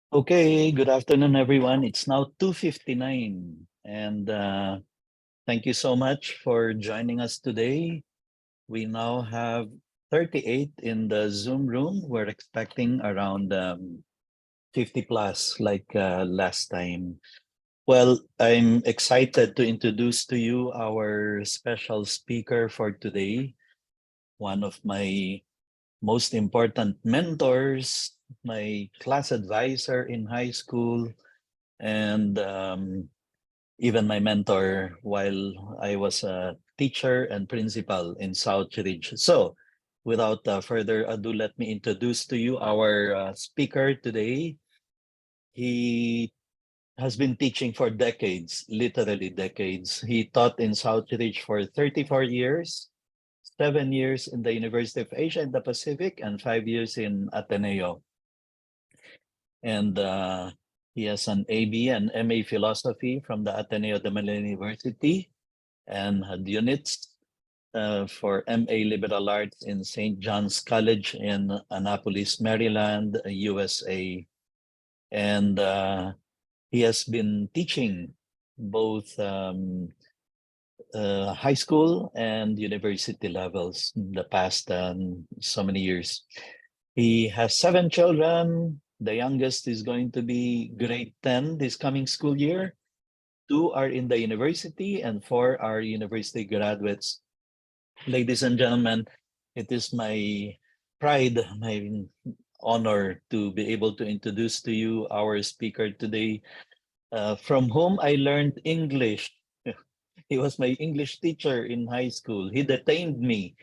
Okay, good afternoon, everyone. It's now 2:59, and thank you so much for joining us today. We now have 38 in the Zoom room. We're expecting around 50 plus like last time. Well, I'm excited to introduce to you our special speaker for today, one of my most important mentors, my class advisor in high school, and even my mentor while I was a teacher and principal in Southridge. So, without further ado, let me introduce to you our speaker today. He has been teaching for decades, literally decades. He taught in Southridge for 34 years, 7 years in the University of Asia and the Pacific, and 5 years in Ateneo. And he has an AB and MA philosophy from the Ateneo de Manila University and had units for MA Liberal Arts in St. John's College in Annapolis, Maryland, USA. And he has been teaching both high school and university levels in the past so many years. He has 7 children. The youngest is going to be grade 10 this coming school year. 2 are in the university and 4 are university graduates. Ladies and gentlemen, it is my pride, my honor to be able to introduce to you our speaker today, from whom I learned English. He was my English teacher in high school. He detained me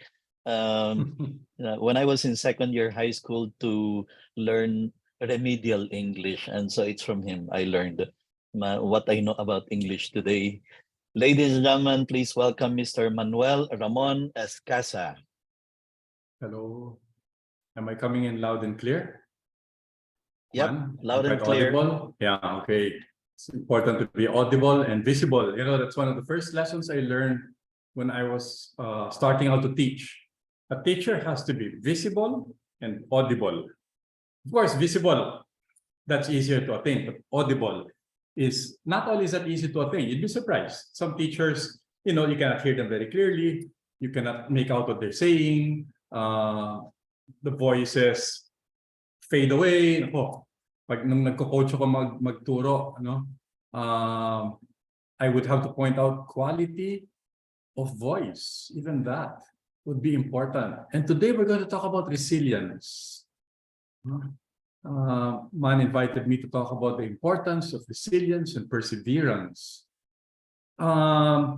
when I was in second year high school to learn remedial English. And so it's from him I learned what I know about English today. Ladies and gentlemen, please welcome Mr. Manuel Ramon Escasa. Hello. Am I coming in loud and clear? Yep, loud and quite clear. Audible? Yeah, okay. It's important to be audible and visible. You know, that's one of the first lessons I learned when I was starting out to teach. A teacher has to be visible and audible. Of course, visible, that's easier to attain, but audible is not only is that easy to attain, you'd be surprised. Some teachers, you know, you cannot hear them very clearly. You cannot make out what they're saying. The voices fade away. Ako, pag nung nagko-coach ako magturo, ano, I would have to point out quality of voice. Even that would be important. And today we're going to talk about resilience. Man invited me to talk about the importance of resilience and perseverance. Very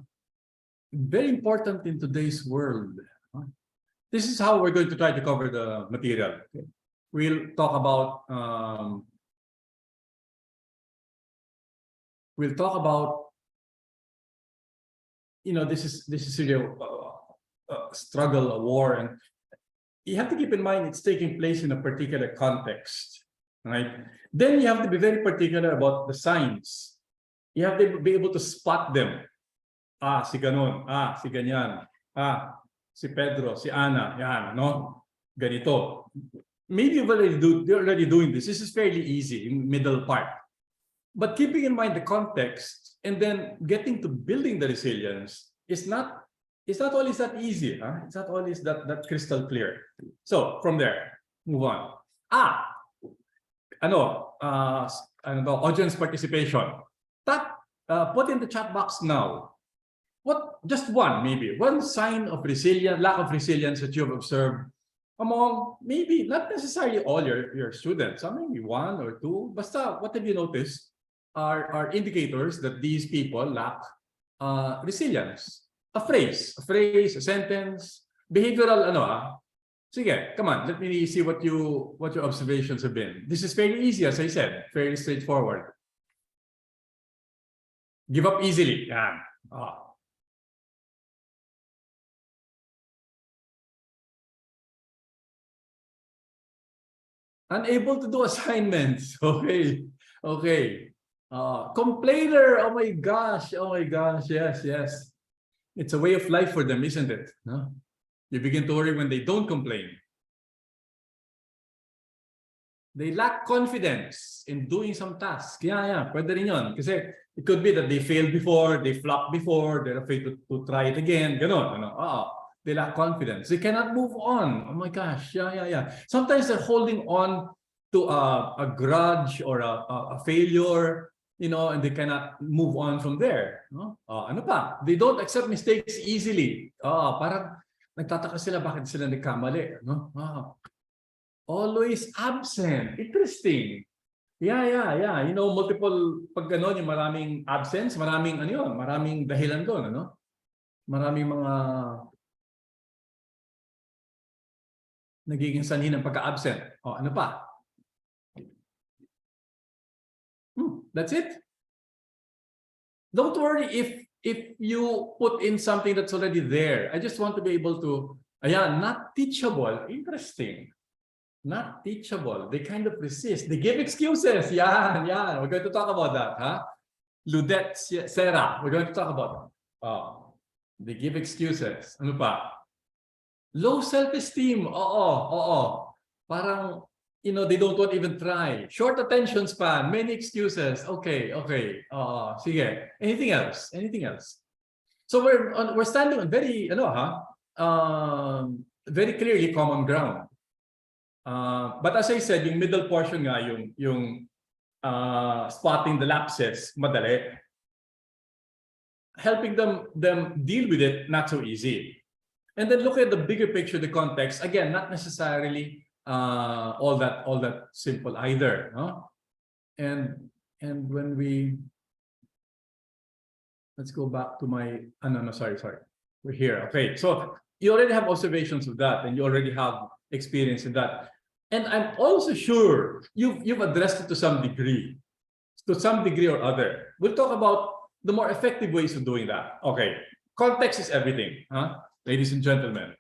important in today's world. This is how we're going to try to cover the material. Okay. We'll talk about you know, this is really a struggle, a war, and you have to keep in mind it's taking place in a particular context, right? Then you have to be very particular about the signs. You have to be able to spot them. Ah, si ganon. Ah, si ganyan. Ah, si Pedro, si Ana, yan, no? Ganito. Maybe you're already doing this. This is fairly easy in middle part. But keeping in mind the context and then getting to building the resilience is not always that easy. Huh? It's not always that crystal clear. So from there, move on. Audience participation. Put in the chat box now. What, just one, maybe one sign of resilience, lack of resilience that you've observed among maybe not necessarily all your students, maybe one or two. Basta, what have you noticed are indicators that these people lack resilience? A phrase, a sentence, behavioral Sige, come on, let me see what your observations have been. This is fairly easy, as I said, fairly straightforward. Give up easily. Yan. Unable to do assignments. Okay. Complainer. Oh my gosh. Yes. It's a way of life for them, isn't it? No? You begin to worry when they don't complain. They lack confidence in doing some task. Yeah, pwede rin yun. Kasi it could be that they failed before, they flopped before, they're afraid to try it again. Ganon, ano? They lack confidence. They cannot move on. Oh my gosh, yeah. Sometimes they're holding on to a grudge or a failure, you know, and they cannot move on from there. No? Ano pa? They don't accept mistakes easily. Parang nagtataka sila bakit sila nagkamali. No? Always absent. Interesting. Yeah. You know, multiple, pag gano'n, yung maraming absence, maraming, ano yun, maraming dahilan doon, ano? Maraming mga nagiging sanhi ng pagka-absent. Ano pa? That's it. Don't worry if you put in something that's already there. I just want to be able to, not teachable. Interesting. Not teachable. They kind of resist. They give excuses. Yeah. We're going to talk about that, huh? Ludette, Sarah, we're going to talk about that. They give excuses. Ano pa? Low self-esteem. Oo. Parang, you know, they don't want to even try. Short attention span. Many excuses. Okay. Sige. Anything else? So we're standing on very, very clearly common ground. But as I said, yung middle portion nga, yung spotting the lapses, madali. Helping them deal with it, not so easy. And then look at the bigger picture, the context. Again, not necessarily all that simple either. No? And when we, let's go back to my, sorry. We're here. Okay, so you already have observations of that, and you already have experience in that. And I'm also sure you've addressed it to some degree or other. We'll talk about the more effective ways of doing that. Okay, context is everything, ladies and gentlemen.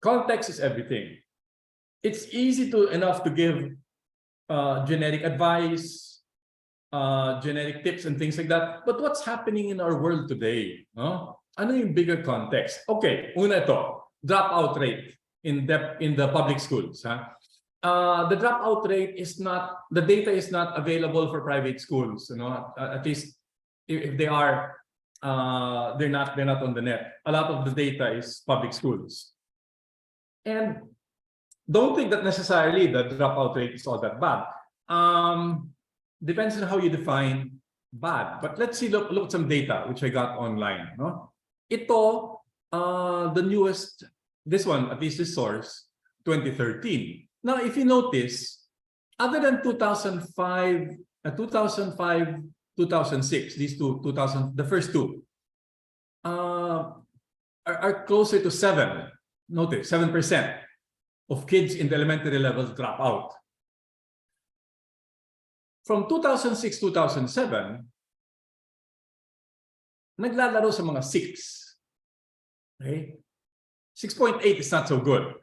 Context is everything. It's easy enough to give generic advice, generic tips and things like that. But what's happening in our world today? Ano yung bigger context? Okay, una ito, dropout rate in the public schools. The dropout rate is not, the data is not available for private schools. You know, at least if they are, they're not on the net. A lot of the data is public schools. And don't think that necessarily the dropout rate is all that bad. Depends on how you define bad. But let's see, look at some data which I got online. No? Ito, the newest, this one, at least this source, 2013. Now, if you notice, other than 2005, 2006, these two, the first two, are closer to 7. Notice, 7% of kids in the elementary levels drop out. From 2006, 2007, naglalaro sa mga 6. Okay? 6.8 is not so good.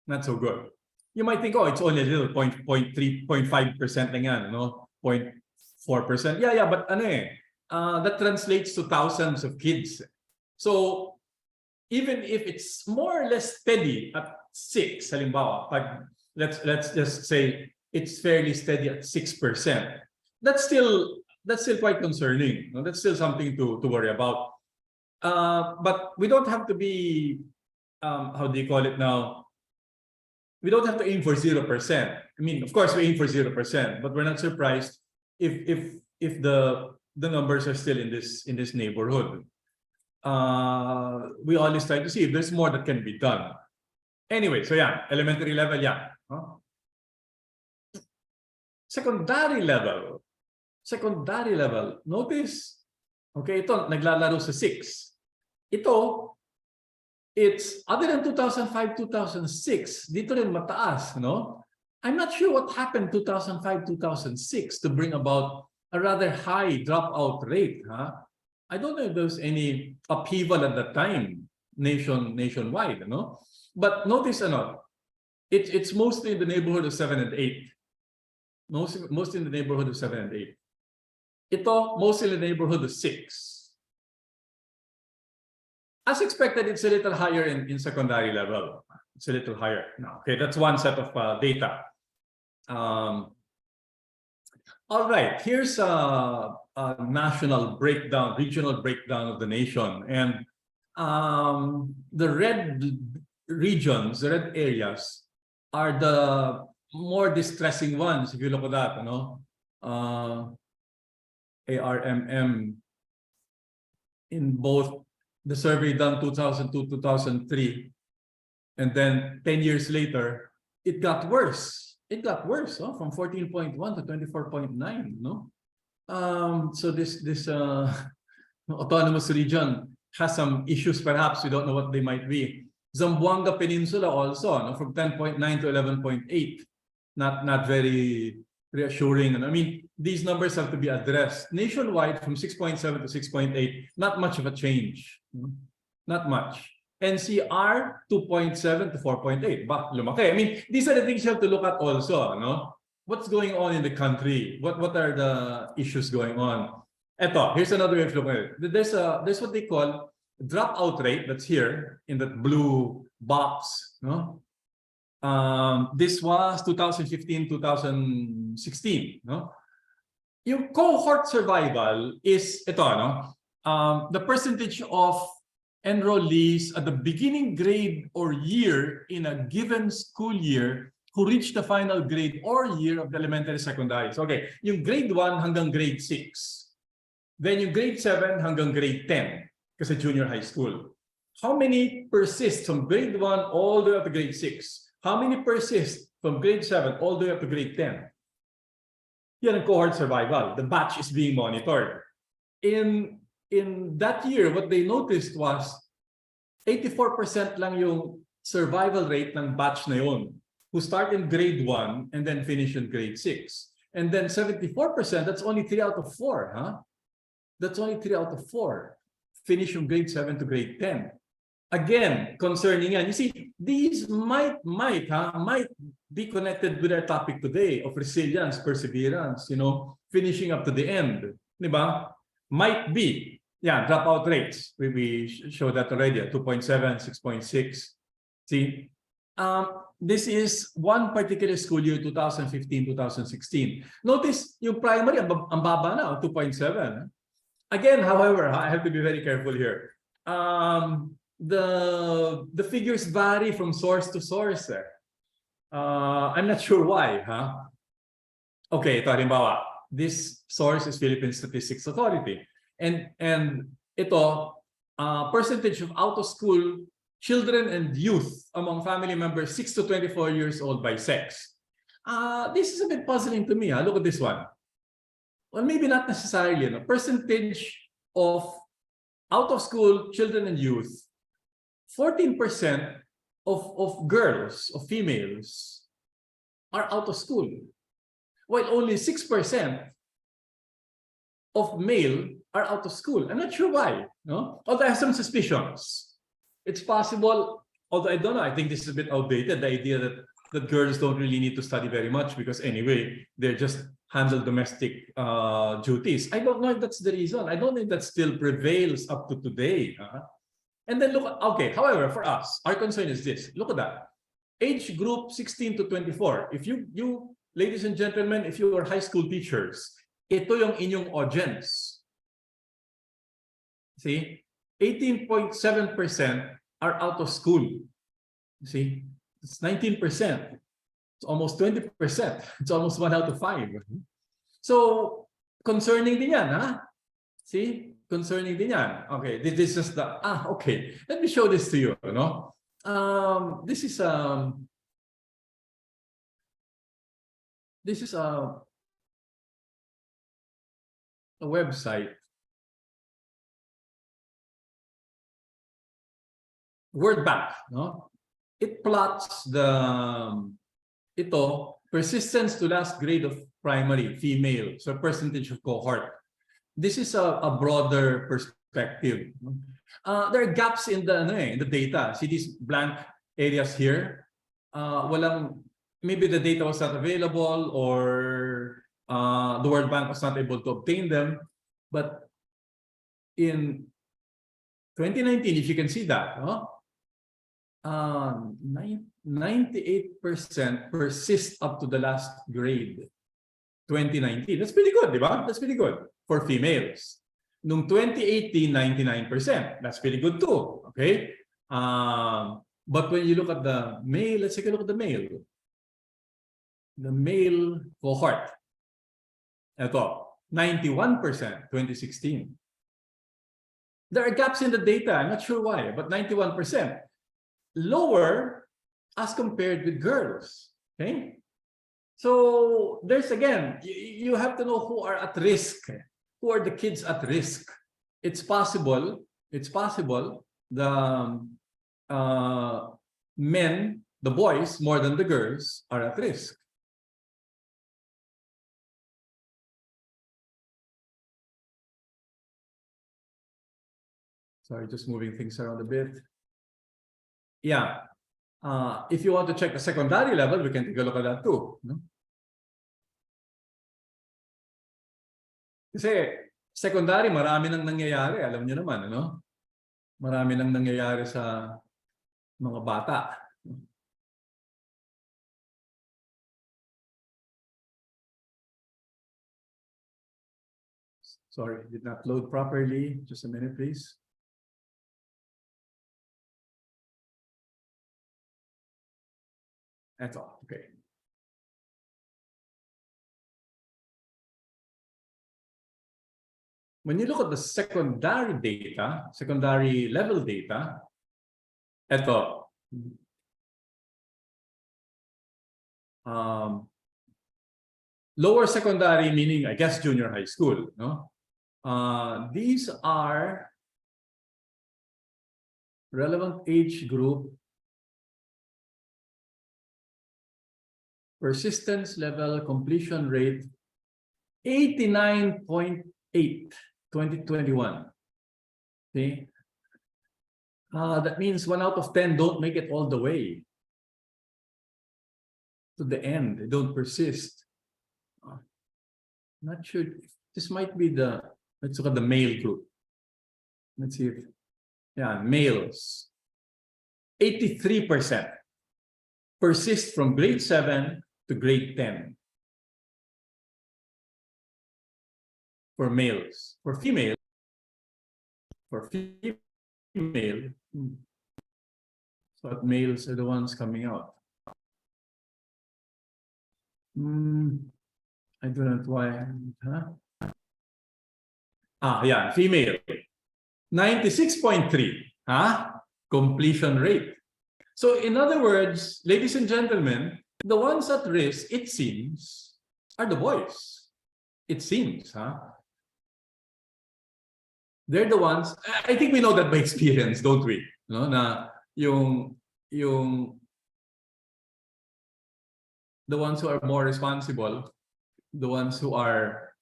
Not so good. You might think, it's only a little 0.3, 0.5% lang yan, no? 0.4%. Yeah, but that translates to thousands of kids. So even if it's more or less steady at 6, halimbawa, let's just say it's fairly steady at 6%. That's still quite concerning. No? That's still something to worry about. But we don't have to be, how do you call it now? We don't have to aim for 0%. I mean, of course, we aim for 0%, but we're not surprised if the numbers are still in this neighborhood. We always try to see if there's more that can be done. Anyway, so yeah, elementary level, yeah. Secondary level. Notice, okay, ito, naglalaro sa 6. Ito, it's other than 2005, 2006, dito rin mataas, no? I'm not sure what happened 2005, 2006 to bring about a rather high dropout rate, I don't know if there's any upheaval at that time, nationwide, no? But notice, it's mostly in the neighborhood of 7 and 8. Mostly in the neighborhood of 7 and 8. Ito, mostly in the neighborhood of 6. As expected, it's a little higher in secondary level. It's a little higher. No, okay, that's one set of data. All right, here's a national breakdown, regional breakdown of the nation. And the red regions, the red areas are the more distressing ones, if you look at that, you know. ARMM in both the survey done 2002, 2003, and then 10 years later, it got worse. It got worse, no? From 14.1 to 24.9, no? So this autonomous region has some issues, perhaps. We don't know what they might be. Zamboanga Peninsula also, no? From 10.9 to 11.8. Not very reassuring. And I mean, these numbers have to be addressed. Nationwide, from 6.7 to 6.8, not much of a change. Not much. NCR, 2.7 to 4.8. Bah, lumaki. I mean, these are the things you have to look at also, no? What's going on in the country? What are the issues going on? Eto, here's another way of looking at it. There's what they call dropout rate, that's here in that blue box, no? This was 2015, 2016, no? Yung cohort survival is ito, no? The percentage of enrollees at the beginning grade or year in a given school year who reach the final grade or year of the elementary secondary. So, okay, yung grade 1 hanggang grade 6. Then yung grade 7 hanggang grade 10 kasi junior high school. How many persist from grade 1 all the way up to grade 6? How many persist from grade 7 all the way up to grade 10? Yan ang cohort survival. The batch is being monitored. In that year, what they noticed was 84% lang yung survival rate ng batch na yun, who start in grade 1 and then finish in grade 6. And then 74%, that's only 3 out of 4. Huh? That's only 3 out of 4. Finish from grade 7 to grade 10. Again, concerning yan. You see, these might be connected with our topic today of resilience, perseverance, you know, finishing up to the end. Diba? Might be. Yeah, dropout rates. We showed that already, 2.7, 6.6. See? This is one particular school year, 2015, 2016. Notice yung primary, ang baba na, 2.7. Again, however, I have to be very careful here. The figures vary from source to source. I'm not sure why. Huh? Okay, ito halimbawa. This source is Philippine Statistics Authority. And ito, percentage of out-of-school children and youth among family members 6 to 24 years old by sex. This is a bit puzzling to me. Huh? Look at this one. Well, maybe not necessarily. No? Percentage of out-of-school children and youth, 14% of girls, of females, are out of school, while only 6% of male are out of school. I'm not sure why. No? Although I have some suspicions. It's possible, although I don't know, I think this is a bit outdated, the idea that girls don't really need to study very much because anyway, they're just handle domestic duties. I don't know if that's the reason. I don't think that still prevails up to today. And then look, okay, however, for us, our concern is this. Look at that. Age group 16 to 24. If you ladies and gentlemen, if you are high school teachers, ito yung inyong audience. See? 18.7% are out of school. See? It's 19%. It's almost 20%. It's almost 1 out of 5. So, concerning din yan, ha? See? Concerning din yan. Okay, this is the... okay. Let me show this to you, no? This is a website. World Bank, no? It plots persistence to last grade of primary, female, so percentage of cohort. This is a broader perspective. There are gaps in the data. See these blank areas here? Maybe the data was not available or the World Bank was not able to obtain them. But in 2019, if you can see that, 98% persist up to the last grade. 2019. That's pretty good, di ba? That's pretty good for females. Nung 2018, 99%. That's pretty good too. Okay? But when you look at the male, let's take a look at the male. The male cohort. Ito, 91%, 2016. There are gaps in the data. I'm not sure why, but 91%. Lower as compared with girls. Okay? So there's again, you have to know who are at risk. Who are the kids at risk? It's possible the men, the boys, more than the girls, are at risk. Sorry, just moving things around a bit. Yeah. If you want to check the secondary level, we can take a look at that too. No? Kasi secondary, marami nang nangyayari. Alam niyo naman, ano? Marami nang nangyayari sa mga bata. Sorry, did not load properly. Just a minute, please. That's all. Okay. When you look at the secondary data, secondary level data, ito. Lower secondary meaning, I guess, junior high school. No? These are relevant age group, persistence level, completion rate, 89.8, 2021. Okay? That means 1 out of 10 don't make it all the way to the end. They don't persist. Not sure. This might be the, let's look at the male group. Let's see if, yeah, males. 83% persist from grade 7 to grade 10. For males. For female, so males are the ones coming out. I don't know why. Huh? Yeah, female. 96.3. Completion rate. So in other words, ladies and gentlemen, the ones at risk, it seems, are the boys. It seems, They're the ones, I think we know that by experience, don't we? No, na yung the ones who are more responsible, the ones who are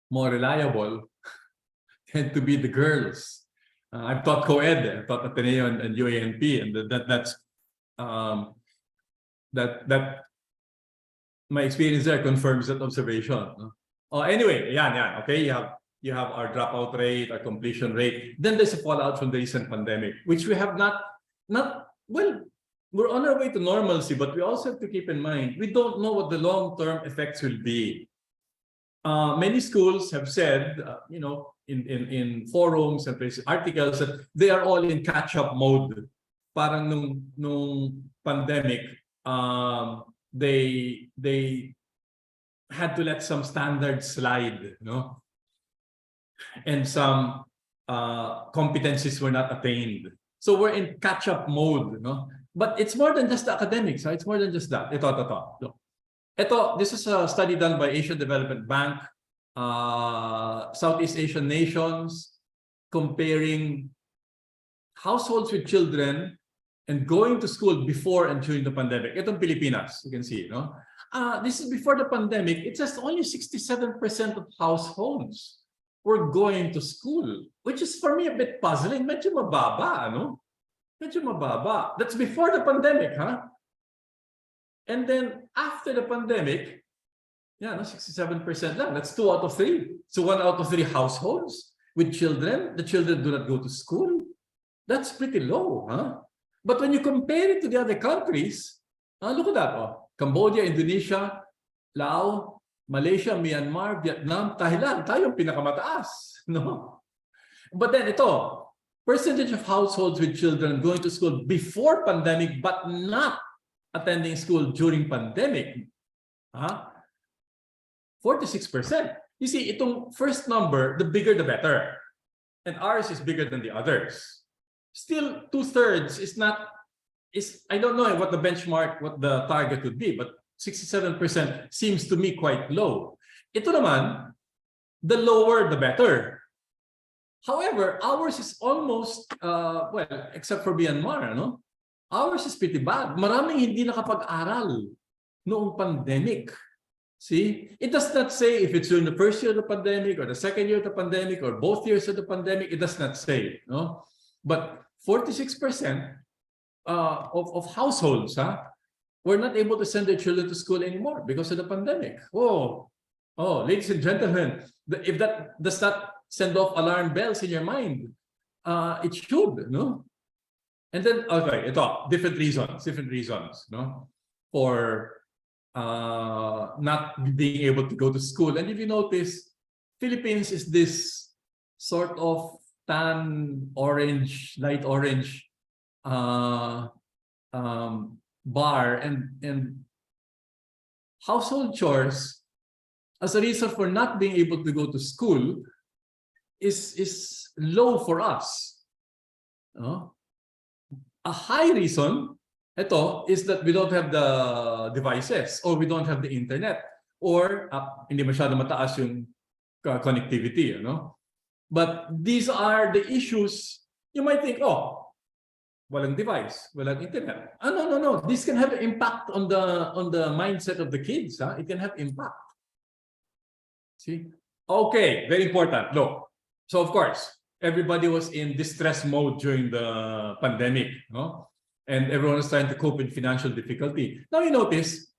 more reliable tend to be the girls. I've taught co-ed, I've taught Ateneo and UANP, and that's my experience there confirms that observation. Anyway, yeah, okay, you have our dropout rate, our completion rate. Then there's a fallout from the recent pandemic, which we have not well, we're on our way to normalcy, but we also have to keep in mind, we don't know what the long-term effects will be. Many schools have said, in forums and articles that they are all in catch-up mode. Parang nung pandemic, they had to let some standards slide, and some competencies were not attained. So we're in catch-up mode, But it's more than just the academics. It's more than just that. This is a study done by Asian Development Bank, Southeast Asian nations, comparing households with children and going to school before and during the pandemic. Itong Pilipinas, you can see, this is before the pandemic. It says only 67% of households were going to school, which is for me a bit puzzling. Medyo mababa, Medyo mababa. That's before the pandemic, And then after the pandemic, 67% lang. That's 2 out of 3. So 1 out of 3 households with children. The children do not go to school. That's pretty low, huh? But when you compare it to the other countries, look at that. Oh. Cambodia, Indonesia, Laos, Malaysia, Myanmar, Vietnam, Thailand, tayo ang pinakamataas. No? But then ito, percentage of households with children going to school before pandemic but not attending school during pandemic. 46%. You see, itong first number, the bigger the better. And ours is bigger than the others. Still, 2/3 is not, I don't know what the benchmark, what the target would be, but 67% seems to me quite low. Ito naman, the lower the better. However, ours is almost, well, except for Myanmar, no? Ours is pretty bad. Maraming hindi nakapag-aral noong pandemic. See, it does not say if it's during the first year of the pandemic or the second year of the pandemic or both years of the pandemic. It does not say, no? But 46% of households were not able to send their children to school anymore because of the pandemic. Oh, ladies and gentlemen, if that does not send off alarm bells in your mind, it should, no? And then, okay, ito, different reasons, no? For not being able to go to school. And if you notice, Philippines is this sort of tan orange, light orange bar, and household chores as a reason for not being able to go to school is low for us. A high reason ito is that we don't have the devices or we don't have the internet or hindi masyado mataas yung connectivity, But these are the issues. You might think, walang device, walang internet. No. This can have an impact on the mindset of the kids. It can have impact. See? Okay, very important. Look, so of course, everybody was in distress mode during the pandemic, no? And everyone is trying to cope with financial difficulty. Now you notice,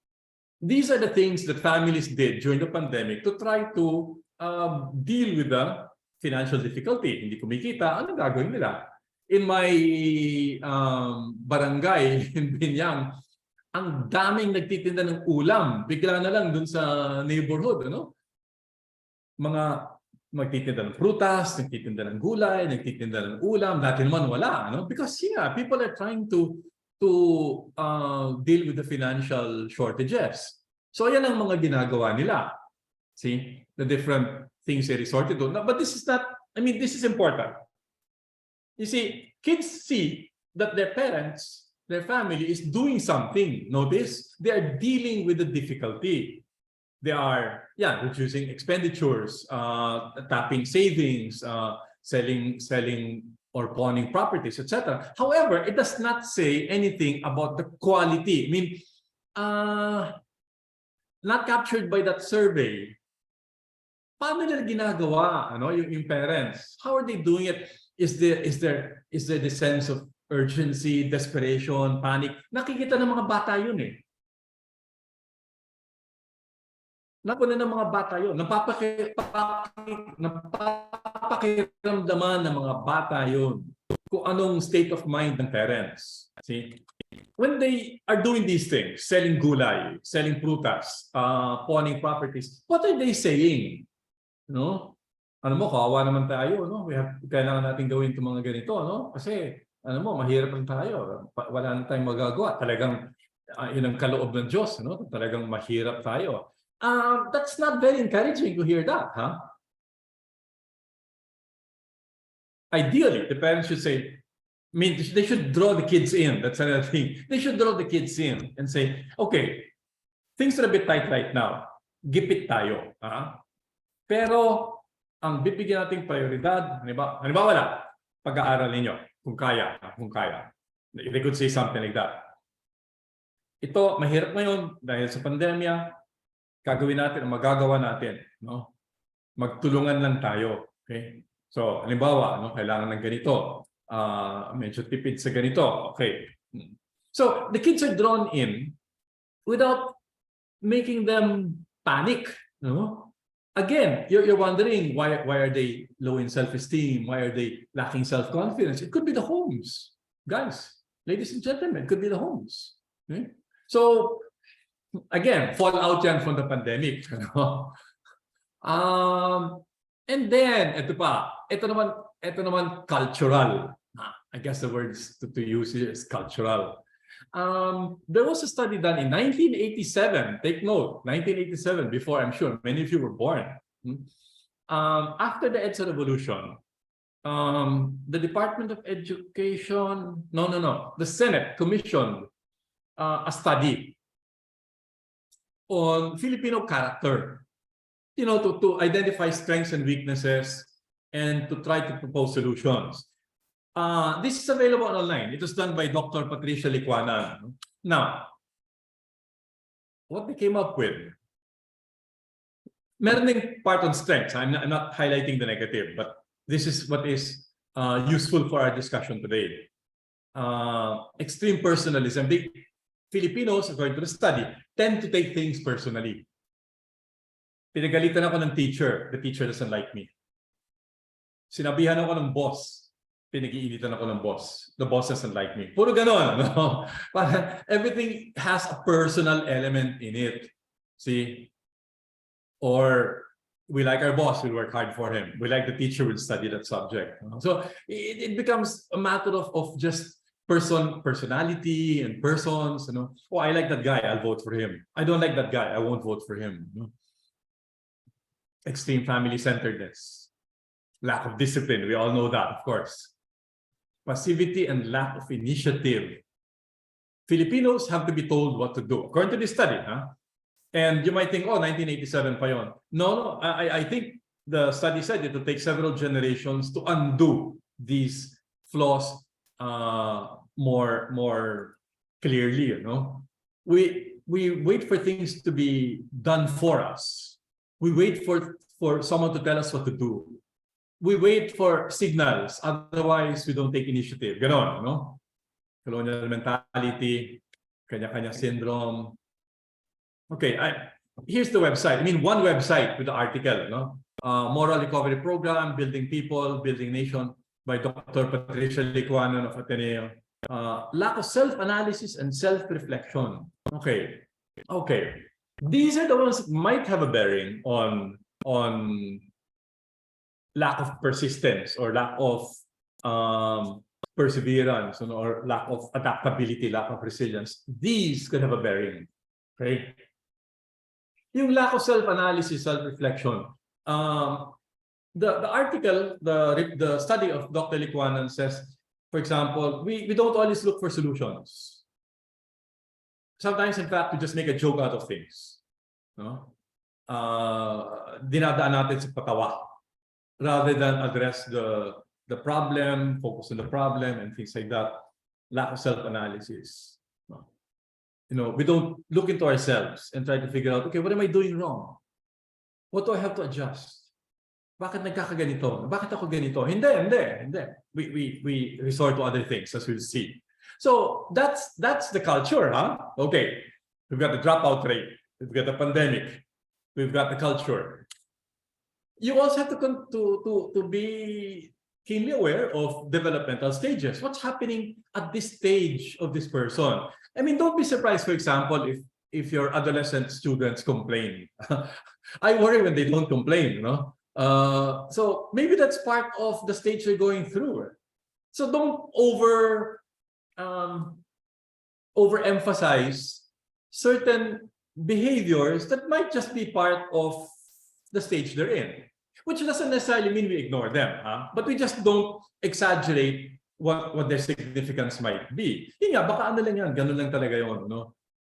these are the things that families did during the pandemic to try to deal with the financial difficulty. Hindi kumikita, ano gagawin nila? In my barangay in Binyang, ang daming nagtitinda ng ulam. Bigla na lang dun sa neighborhood, Mga magtitinda ng prutas, nagtitinda ng gulay, nagtitinda ng ulam, dati naman wala, Because people are trying to deal with the financial shortages. So yan ang mga ginagawa nila. See, the different things they resorted to. But this is not, this is important. You see, kids see that their parents, their family is doing something. Notice, they are dealing with the difficulty. They are, reducing expenditures, tapping savings, selling or pawning properties, etc. However, it does not say anything about the quality. Not captured by that survey. Paano nila ginagawa, yung parents? How are they doing it? Is there the sense of urgency, desperation, panic? Nakikita ng mga bata yun eh. Nakuha ng mga bata yun. Napapakiramdaman ng mga bata yun kung anong state of mind ng parents. See? When they are doing these things, selling gulay, selling prutas, pawning properties, what are they saying? Kawawa naman tayo, kailangan natin gawin itong mga ganito, Kasi, mahirap lang tayo. Wala na tayong magagawa. Talagang, yun ang kaloob ng Diyos, Talagang mahirap tayo. That's not very encouraging to hear that, Ideally, the parents should say, they should draw the kids in. That's another thing. They should draw the kids in and say, okay, things are a bit tight right now. Gipit tayo. Pero, ang bibigyan nating prioridad, halimbawa pag-aaral ninyo, kung kaya. They could say something like that. Ito, mahirap ngayon dahil sa pandemya, gagawin natin ang magagawa natin, Magtulungan lang tayo, okay? So, halimbawa, kailangan ng ganito, medyo tipid sa ganito, okay? So, the kids are drawn in without making them panic, again, you're wondering why are they low in self-esteem? Why are they lacking self-confidence? It could be the homes, guys, ladies and gentlemen. It could be the homes. Okay? So again, fallout yan from the pandemic. And then ito naman cultural. I guess the words to use here is cultural. There was a study done in 1987. Take note, 1987, before I'm sure many of you were born. After the EDSA revolution, the Department of Education, the Senate commissioned a study on Filipino character, to identify strengths and weaknesses and to try to propose solutions. This is available online. It was done by Dr. Patricia Licuanan. Now, what they came up with, meron ding part on strengths. I'm not highlighting the negative, but this is what is useful for our discussion today. Extreme personalism. Filipinos, according to the study, tend to take things personally. Pinagalitan ako ng teacher. The teacher doesn't like me. Sinabihan ako ng boss. Pinag-iinitan ako ng boss. The boss doesn't like me. Puro ganon. No? Everything has a personal element in it. See? Or we like our boss, we work hard for him. We like the teacher, we'll study that subject. So it becomes a matter of just personality and persons. Oh, I like that guy, I'll vote for him. I don't like that guy, I won't vote for him. Extreme family-centeredness. Lack of discipline, we all know that, of course. Passivity and lack of initiative. Filipinos have to be told what to do, according to this study. And you might think, oh, 1987 pa yun. No, I think the study said it will take several generations to undo these flaws more clearly. We wait for things to be done for us. We wait for someone to tell us what to do. We wait for signals, otherwise we don't take initiative. Ganon, no? Colonial mentality, kanya-kanya syndrome. Okay, here's the website. I mean, one website with the article, Moral Recovery Program, Building People, Building Nation by Dr. Patricia Licuanan of Ateneo. Lack of self-analysis and self-reflection. Okay. These are the ones that might have a bearing on lack of persistence or lack of perseverance, or lack of adaptability, lack of resilience. These could have a bearing. Okay. Yung lack of self-analysis, self-reflection. The article, the study of Dr. Licuanan says, for example, we don't always look for solutions. Sometimes, in fact, we just make a joke out of things. Dinadaan natin sa patawa rather than address the problem, focus on the problem and things like that. Lack of self-analysis. We don't look into ourselves and try to figure out, okay, what am I doing wrong? What do I have to adjust? Bakit nagkakaganito? Bakit ako ganito? Hindi. We resort to other things, as we'll see. So that's the culture, Okay, we've got the dropout rate, we've got the pandemic, we've got the culture. You also have to be keenly aware of developmental stages. What's happening at this stage of this person? I mean, don't be surprised, for example, if your adolescent students complain. I worry when they don't complain, So maybe that's part of the stage they're going through. So don't overemphasize certain behaviors that might just be part of the stage they're in, which doesn't necessarily mean we ignore them, but we just don't exaggerate what their significance might be. Yun nga, baka ano lang yan, ganun lang talaga yun,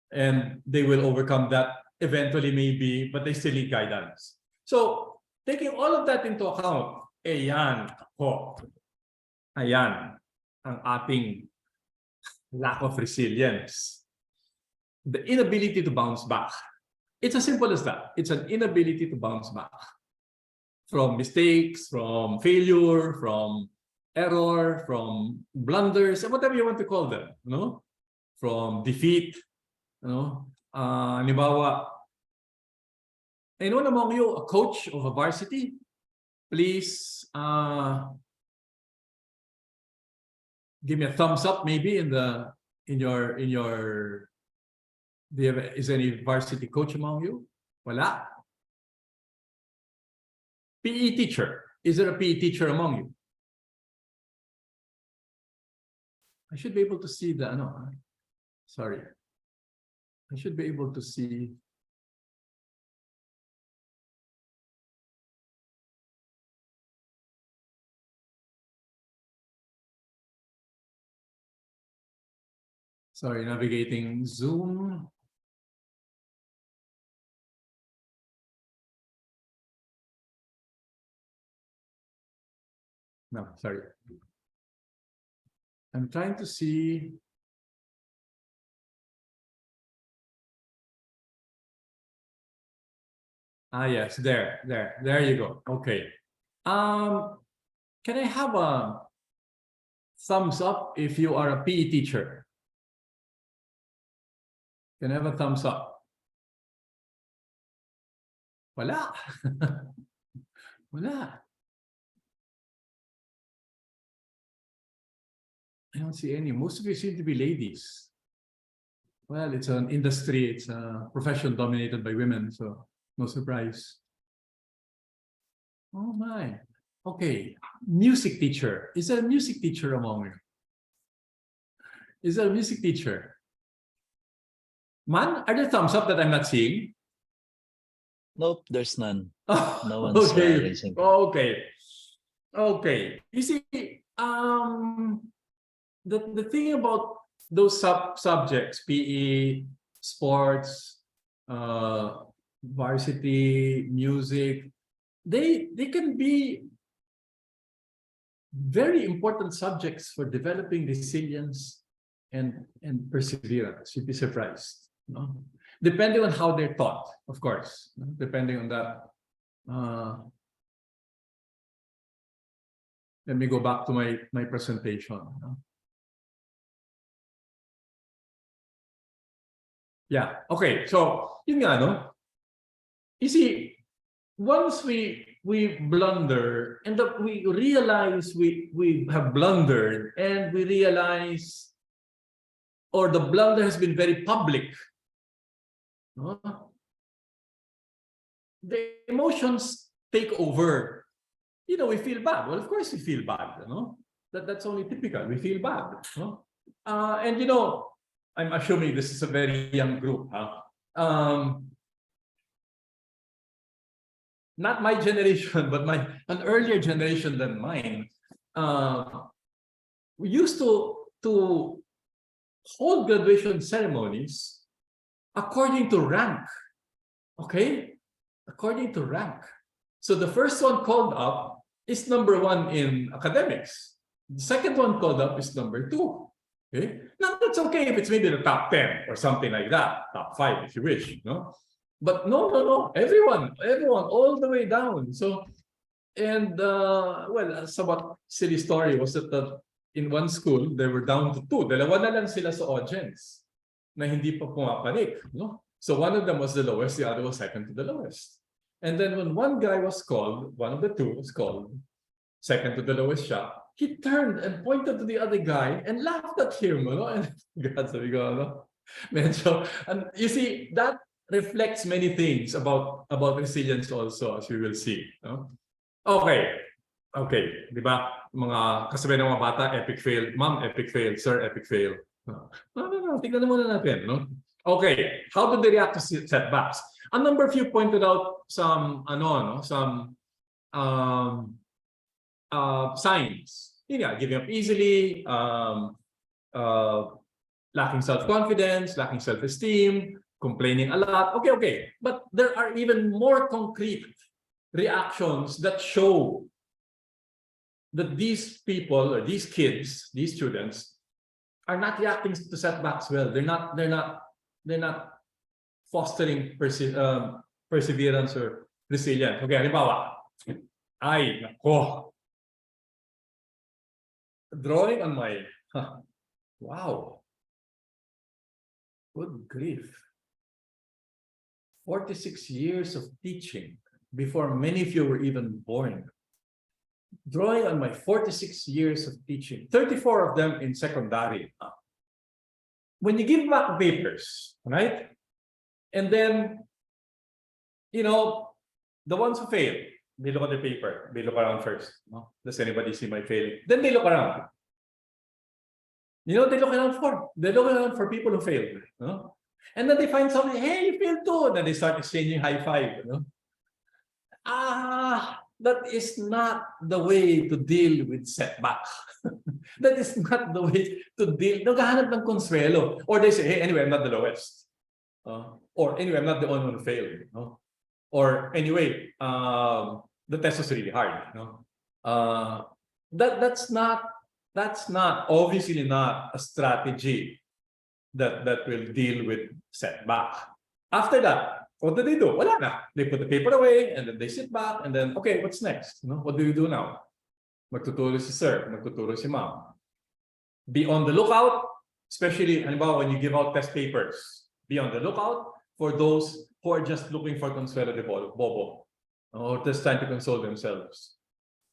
and they will overcome that eventually, maybe, but they still need guidance. So taking all of that into account, ayan ang ating lack of resilience. The inability to bounce back. It's as simple as that. It's an inability to bounce back from mistakes, from failure, from error, from blunders, whatever you want to call them, from defeat, halimbawa, Anyone among you a coach of a varsity? Please give me a thumbs up maybe in your is any varsity coach among you? Wala. PE teacher. Is there a PE teacher among you? I should be able to see the sorry. I should be able to see. Sorry, navigating Zoom. No, sorry. I'm trying to see. Yes, there you go. Okay. Can I have a thumbs up if you are a PE teacher? Can I have a thumbs up? Wala. Wala. I don't see any. Most of you seem to be ladies. Well, it's an industry, it's a profession dominated by women, so no surprise. Oh my. Okay. Music teacher. Is there a music teacher among you? Is there a music teacher? Man, are there thumbs up that I'm not seeing? Nope, there's none. Oh, No one's okay. raising. Okay. Okay. You see, the thing about those subjects, PE, sports, varsity, music, they can be very important subjects for developing resilience and perseverance. You'd be surprised, no? Depending on how they're taught, of course. Depending on that. Let me go back to my presentation. Yeah. Okay. So, yun nga, no? You see, once we blunder and we realize we have blundered and we realize, or the blunder has been very public, no? The emotions take over. You know, we feel bad. Well, of course we feel bad, you know? That's only typical. We feel bad, no? And you know, I'm assuming this is a very young group, huh? Not my generation, but an earlier generation than mine. We used to hold graduation ceremonies according to rank. Okay? According to rank. So the first one called up is number 1 in academics. The second one called up is number 2. Okay? Now that's okay if it's maybe the top 10 or something like that, top 5 if you wish, no? But no, everyone, all the way down. So, and well, a somewhat silly story was that in one school, they were down to 2. Dalawa na lang sila sa audience na hindi pa pumapalik, no? So one of them was the lowest, the other was second to the lowest. And then when one guy was called, one of the two was called, second to the lowest siya, he turned and pointed to the other guy and laughed at him, no? And God, sabi ko, no? Medyo, and you see, that reflects many things about resilience also, as we will see, no? Okay. Okay, di ba? Mga kasabihan ng mga bata, epic fail. Ma'am, epic fail. Sir, epic fail. No. Tignan muna natin, no? Okay, how do they react to setbacks? A number of you pointed out some signs. Giving up easily, lacking self-confidence, lacking self-esteem, complaining a lot. Okay. But there are even more concrete reactions that show that these people or these kids, these students, are not reacting to setbacks well. They're not fostering perseverance or resilience. Okay, halimbawa, ay, nako. Drawing on my, wow. Good grief. 46 years of teaching before many of you were even born. Drawing on my 46 years of teaching, 34 of them in secondary. When you give back papers, right? And then, you know, the ones who fail, they look at the paper, they look around first. No? Does anybody see my failing? Then they look around. You know, they look around for people who failed. No? And then they find somebody, hey, you failed too. And then they start exchanging high five. You know? That is not the way to deal with setback. That is not the way to deal. Naghahanap ng consuelo. Or they say, hey, anyway, I'm not the lowest. Or anyway, I'm not the only one who failed. No? Or anyway, the test was really hard. No? That's not obviously not a strategy that will deal with setback. After that, what do? Wala na. They put the paper away and then they sit back and then, okay, what's next? No? What do you do now? Magtuturo si sir, magtuturo si ma'am. Be on the lookout, especially halimbawa when you give out test papers. Be on the lookout for those who are just looking for consuelo de bobo or just trying to console themselves.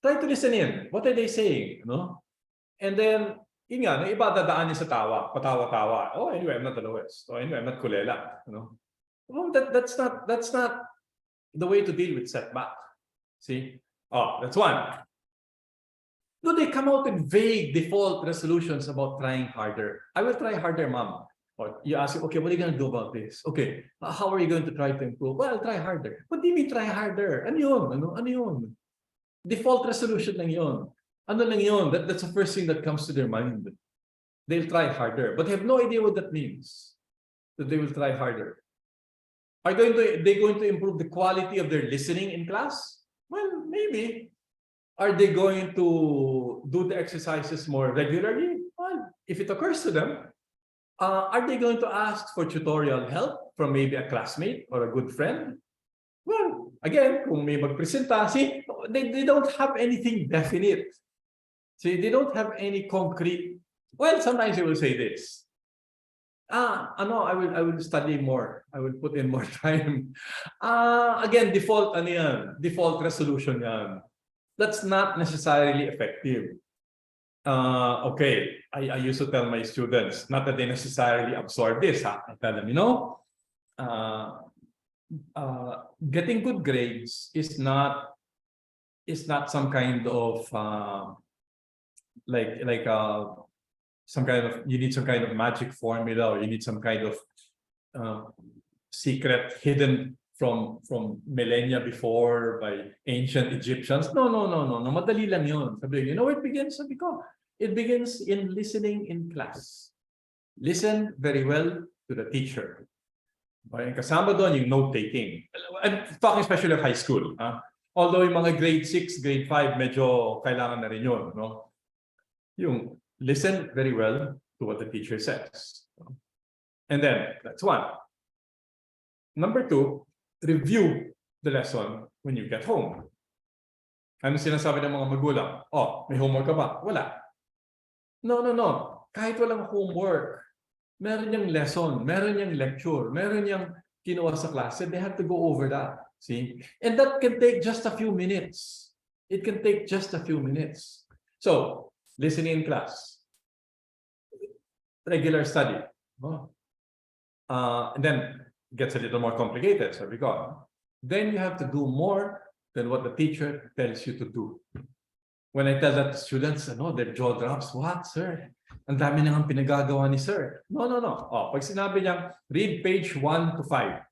Try to listen in. What are they saying? No? And then, yun nga, iba dadaanin sa tawa, patawa-tawa. Oh, anyway, I'm not the lowest. Oh, anyway, I'm not kulela. You know? Well, that's not the way to deal with setback. See? Oh, that's one. Do they come out with vague default resolutions about trying harder? I will try harder, mom. Or you ask, okay, what are you going to do about this? Okay, how are you going to try to improve? Well, I'll try harder. What do you mean try harder? Ano yun? Ano yun? Default resolution lang yun. Ano lang yun? That's the first thing that comes to their mind. They'll try harder, but they have no idea what that means. That they will try harder. Are they going to improve the quality of their listening in class? Well, maybe. Are they going to do the exercises more regularly? Well, if it occurs to them. Are they going to ask for tutorial help from maybe a classmate or a good friend? Well, again, kung may magpresenta, see, they don't have anything definite. See, they don't have any concrete. Well, sometimes they will say this. I will study more. I will put in more time. Again, default resolution yan. That's not necessarily effective. Okay, I used to tell my students, not that they necessarily absorb this. I tell them, getting good grades is not some kind of some kind of, you need some kind of magic formula, or you need some kind of secret hidden from millennia before by ancient Egyptians. No. Madali lang yun. Sabi, you know where it begins? Sabi ko, it begins in listening in class. Listen very well to the teacher. Okay, kasama doon yung note-taking. I'm talking especially of high school. Although yung mga grade 6, grade 5, medyo kailangan na rin yun. No? Yung listen very well to what the teacher says. And then, that's one. Number 2, review the lesson when you get home. Ano sinasabi ng mga magulang? Oh, may homework ka ba? Wala. No. Kahit walang homework, meron niyang lesson, meron niyang lecture, meron niyang kinuha sa klase, they have to go over that. See? And that can take just a few minutes. It can take just a few minutes. So, listening in class. Regular study. And then, it gets a little more complicated. So we go. Then you have to do more than what the teacher tells you to do. When I tell that to students, their jaw drops. What, sir? Ang dami na ang pinagagawa ni sir. No. Pag sinabi niya, read page 1 to 5.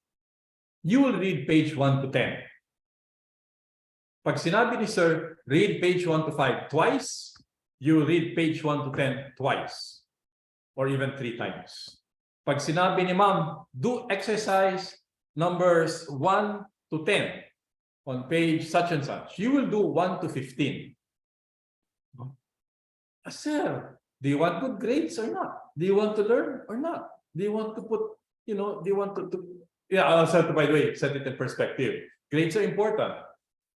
You will read page 1 to 10. Pag sinabi ni sir, read page 1 to 5 twice, you will read page 1 to 10 twice. Or even 3 times. Pag sinabi ni ma'am, do exercise numbers 1 to 10 on page such and such, you will do 1 to 15. Sir, do you want good grades or not? Do you want to learn or not? Do you want to put, do you want to yeah, I'll set it, by the way, set it in perspective. Grades are important,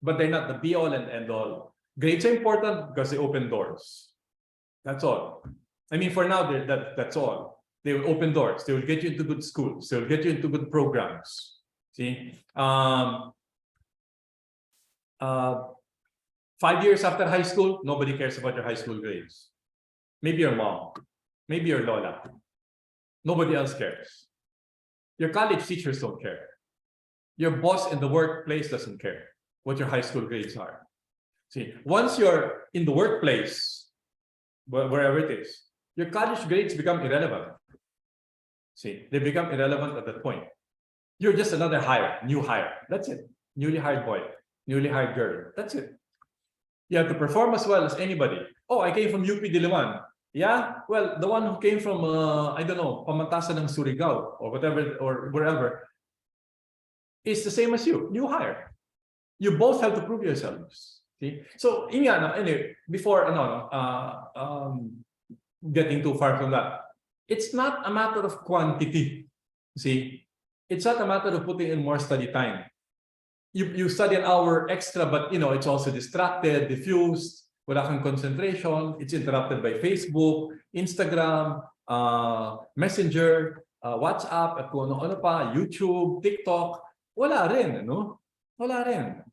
but they're not the be all and end all. Grades are important because they open doors. That's all. I mean, for now, that's all. They will open doors. They will get you into good schools. They will get you into good programs. See, 5 years after high school, nobody cares about your high school grades. Maybe your mom, maybe your lola. Nobody else cares. Your college teachers don't care. Your boss in the workplace doesn't care what your high school grades are. See, once you're in the workplace, wherever it is, your college grades become irrelevant. See, they become irrelevant at that point. You're just another hire, new hire. That's it. Newly hired boy, newly hired girl. That's it. You have to perform as well as anybody. Oh, I came from UP Diliman. Yeah, well, the one who came from, I don't know, Pamantasan ng Surigao or whatever, or wherever, is the same as you, new hire. You both have to prove yourselves. See? So, anyway, before getting too far from that, it's not a matter of quantity. See, it's not a matter of putting in more study time. You study an hour extra, but it's also distracted, diffused, wala kang concentration. It's interrupted by Facebook, Instagram, Messenger, WhatsApp, at kung ano pa, YouTube, TikTok. Wala rin, no? Wala rin.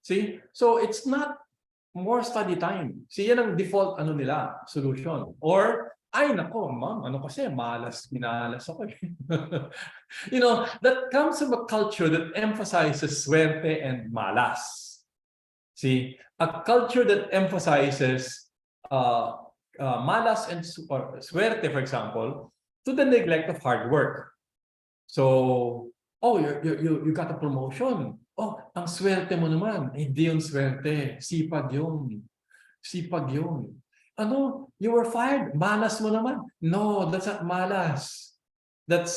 See? So it's not more study time. See, yan ang default solution. Or, ay nako, ma'am, kasi malas, minalas ako. That comes from a culture that emphasizes suerte and malas. See, a culture that emphasizes malas and suerte, for example, to the neglect of hard work. So, oh, you got a promotion. Oh, ang swerte mo naman. Hindi yung swerte. Sipag yun. Sipag yun. You were fired. Malas mo naman. No, that's not malas. That's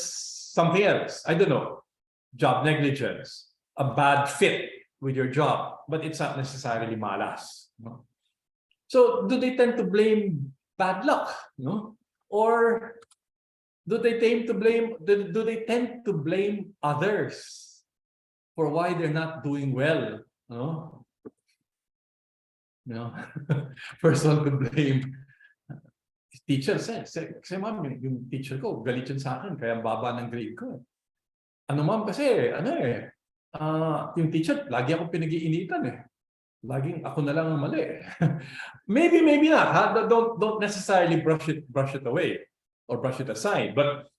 something else. I don't know. Job negligence. A bad fit with your job. But it's not necessarily malas. No? So, do they tend to blame bad luck? No? Or do they tend to blame others for why they're not doing well? No? First one to blame teacher. Kasi ma'am, yung teacher ko, galit yun sa akin, kaya baba ng grade ko. Ma'am, kasi, yung teacher, lagi ako pinag-iinitan eh. Laging ako na lang ang mali. Maybe not. Ha? Don't necessarily brush it away or brush it aside. But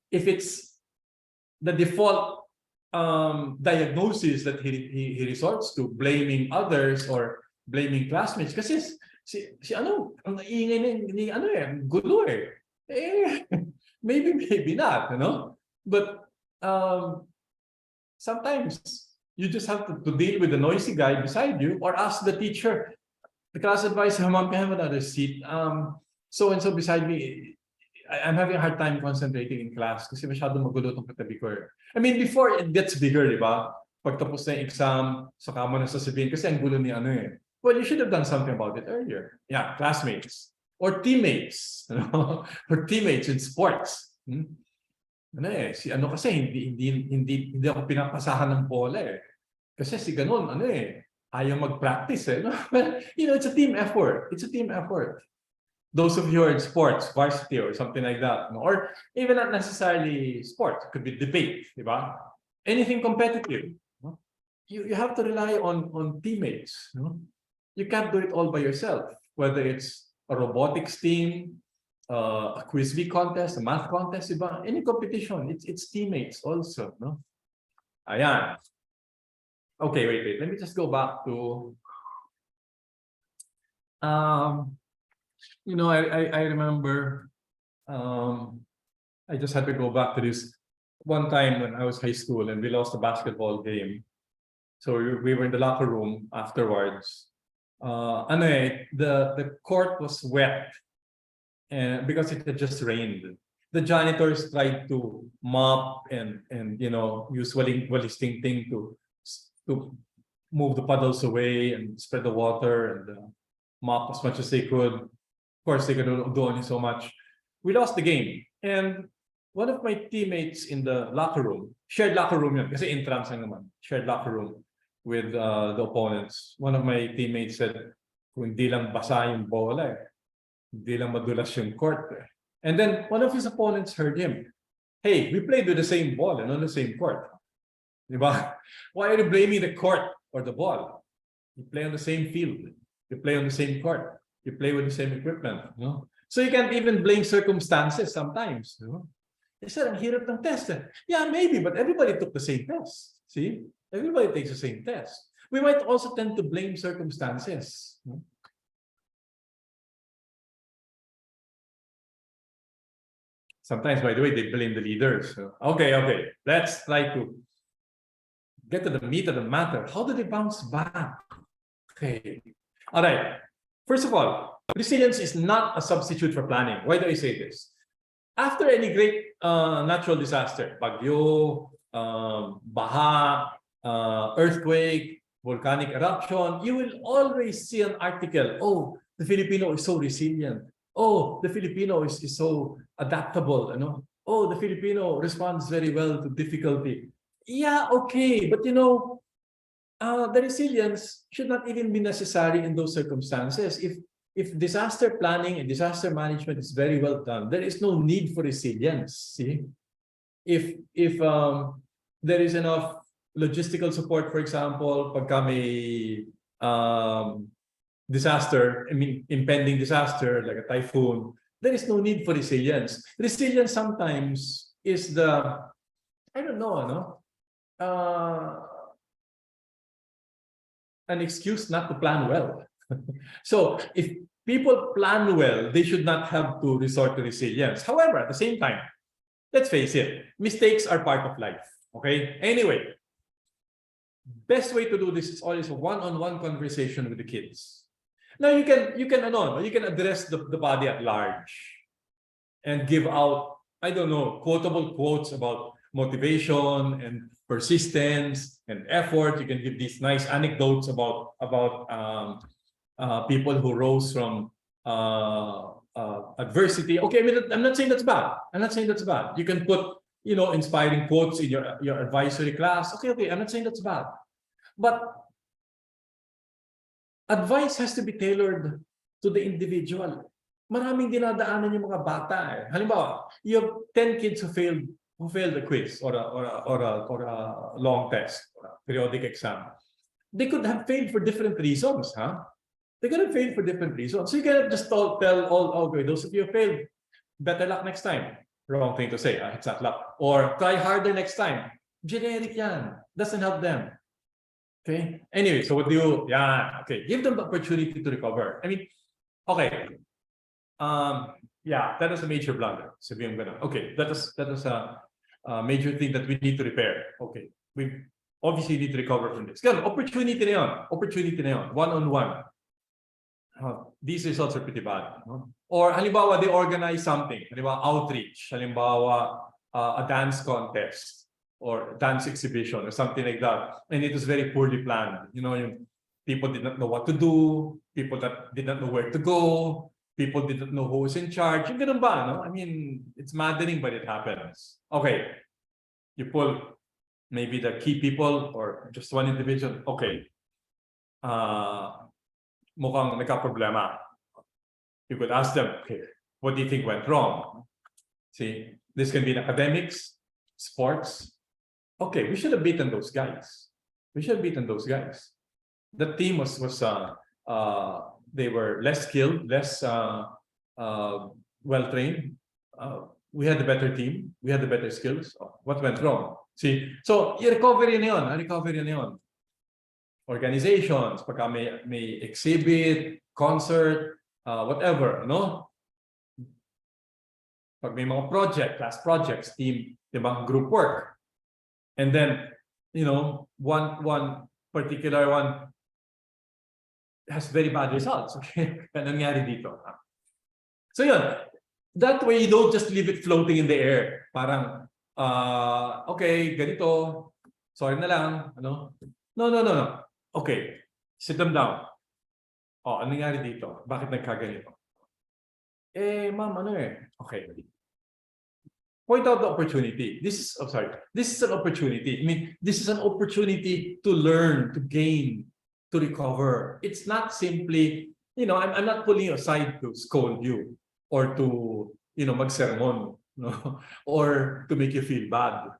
if it's the default diagnosis that he resorts to, blaming others or blaming classmates, kasi ang ingay ni gulo eh. Maybe not, But sometimes you just have to deal with the noisy guy beside you or ask the teacher, the class advisor, ma'am, can I have another seat? So-and-so beside me, I'm having a hard time concentrating in class kasi masyadong magulo itong katabi ko. I mean, before it gets bigger, di ba? Pagtapos na yung exam, saka mo na sasabihin kasi ang gulo ni Well, you should have done something about it earlier. Yeah, classmates or teammates, or teammates in sports. Si kasi hindi ako pinapasahan ng bola eh. Kasi si ganun, ayaw mag-practice eh. It's a team effort. It's a team effort. Those of you who are in sports, varsity or something like that, or even not necessarily sports, it could be debate, di ba? Anything competitive. You have to rely on teammates. You can't do it all by yourself, whether it's a robotics team, a quiz bee contest, a math contest, diba? Any competition, it's teammates also, no? Ayan. Okay, wait. Let me just go back to I remember I just had to go back to this one time when I was high school and we lost a basketball game. So we were in the locker room afterwards. The court was wet and because it had just rained. The janitors tried to mop and use walisting thing to move the puddles away and spread the water and mop as much as they could. Of course, they could do only so much. We lost the game. And one of my teammates in the locker room, shared locker room yun, kasi intrams lang naman, shared locker room with the opponents. One of my teammates said, kung hindi lang basa yung bola hindi lang madulas yung court And then one of his opponents heard him, hey, we played with the same ball and on the same court. Diba? Why are you blaming the court or the ball? You play on the same field. You play on the same court. You play with the same equipment. So you can't even blame circumstances sometimes. They said, ang hirap ng test. Yeah, maybe, but everybody took the same test. See? Everybody takes the same test. We might also tend to blame circumstances. Sometimes, by the way, they blame the leaders. Okay. Let's try to get to the meat of the matter. How do they bounce back? Okay. All right. First of all, resilience is not a substitute for planning. Why do I say this? After any great natural disaster, bagyo, baha, earthquake, volcanic eruption, you will always see an article. Oh, the Filipino is so resilient. Oh, the Filipino is so adaptable. Oh, the Filipino responds very well to difficulty. Yeah, okay, but the resilience should not even be necessary in those circumstances. If disaster planning and disaster management is very well done, there is no need for resilience. See, if there is enough logistical support, for example, pagka may disaster, impending disaster like a typhoon, there is no need for resilience. Resilience sometimes is the, I don't know, an excuse not to plan well. So if people plan well, they should not have to resort to resilience. However, at the same time, let's face it, mistakes are part of life. Okay. Anyway, best way to do this is always a one-on-one conversation with the kids. Now you can address the body at large and give out, I don't know, quotable quotes about motivation and persistence and effort. You can give these nice anecdotes about people who rose from adversity. Okay, I'm not saying that's bad. You can put inspiring quotes in your advisory class. Okay, I'm not saying that's bad. But advice has to be tailored to the individual. Maraming dinadaanan yung mga bata. Halimbawa, you have 10 kids who failed the quiz or a long test, or a periodic exam. They could have failed for different reasons, huh? They could have failed for different reasons. So you cannot just tell all, okay, those of you who failed, better luck next time. Wrong thing to say, it's not luck. Or try harder next time. Generic yan. Doesn't help them. Okay. Anyway, so what do you? Yeah. Okay. Give them the opportunity to recover. Okay. Yeah, that was a major blunder. Okay, that was a major thing that we need to repair. Okay, we obviously need to recover from this. Opportunity na yun. One-on-one. These results are pretty bad. Or halimbawa, they organize something. Halimbawa, outreach. Halimbawa, a dance contest or dance exhibition or something like that. And it was very poorly planned. People did not know what to do. People that did not know where to go. People didn't know who was in charge. Yung ganun ba, no? It's maddening, but it happens. Okay, you pull maybe the key people or just one individual. Okay, mukhang nagka-problema. You could ask them, okay, what do you think went wrong? See, this can be in academics, sports. Okay, we should have beaten those guys. The team was they were less skilled, less well-trained. We had the better team. We had the better skills. What went wrong? See, so recovery na yun. Organizations, pagka may exhibit, concert, whatever, no? Pag may mga class projects, team, diba, group work. And then, one particular one has very bad results. Okay, nangyari dito. So yun, that way you don't just leave it floating in the air. Parang, okay, ganito, sorry na lang, No. Okay, sit them down. Ano nangyari dito? Bakit nagkaganito? Ma'am, Okay. Point out the opportunity. This is an opportunity. This is an opportunity to learn, to gain, to recover. It's not simply, I'm not pulling you aside to scold you or to, mag-sermon, or to make you feel bad.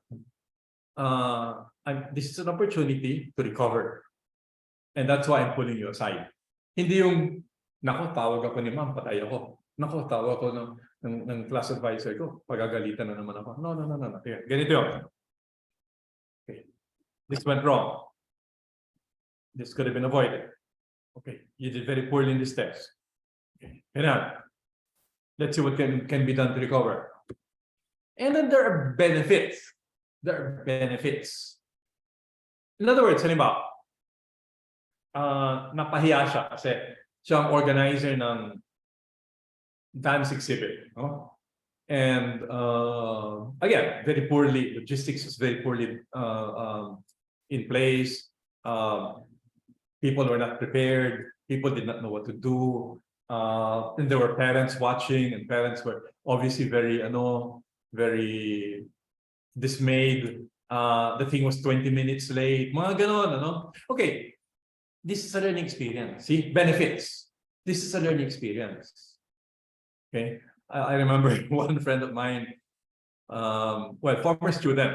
this is an opportunity to recover. And that's why I'm pulling you aside. Hindi yung, nako, tawag ako ni ma'am, patay ako. Nako, tawag ako ng class advisor ko, pagagalitan na naman ako. No. Here, ganito yun. Okay. This went wrong. This could have been avoided. Okay, you did very poorly in this test. Okay, let's see what can be done to recover. And then there are benefits. There are benefits. In other words, halimbawa, napahiya siya kasi siya ang organizer ng dance exhibit. No? And again, very poorly, logistics was very poorly in place. People were not prepared. People did not know what to do. And there were parents watching, and parents were obviously very dismayed. The thing was 20 minutes late. Mga ganon, ano? Okay, this is a learning experience. See, benefits. This is a learning experience. Okay, I remember one friend of mine, former student,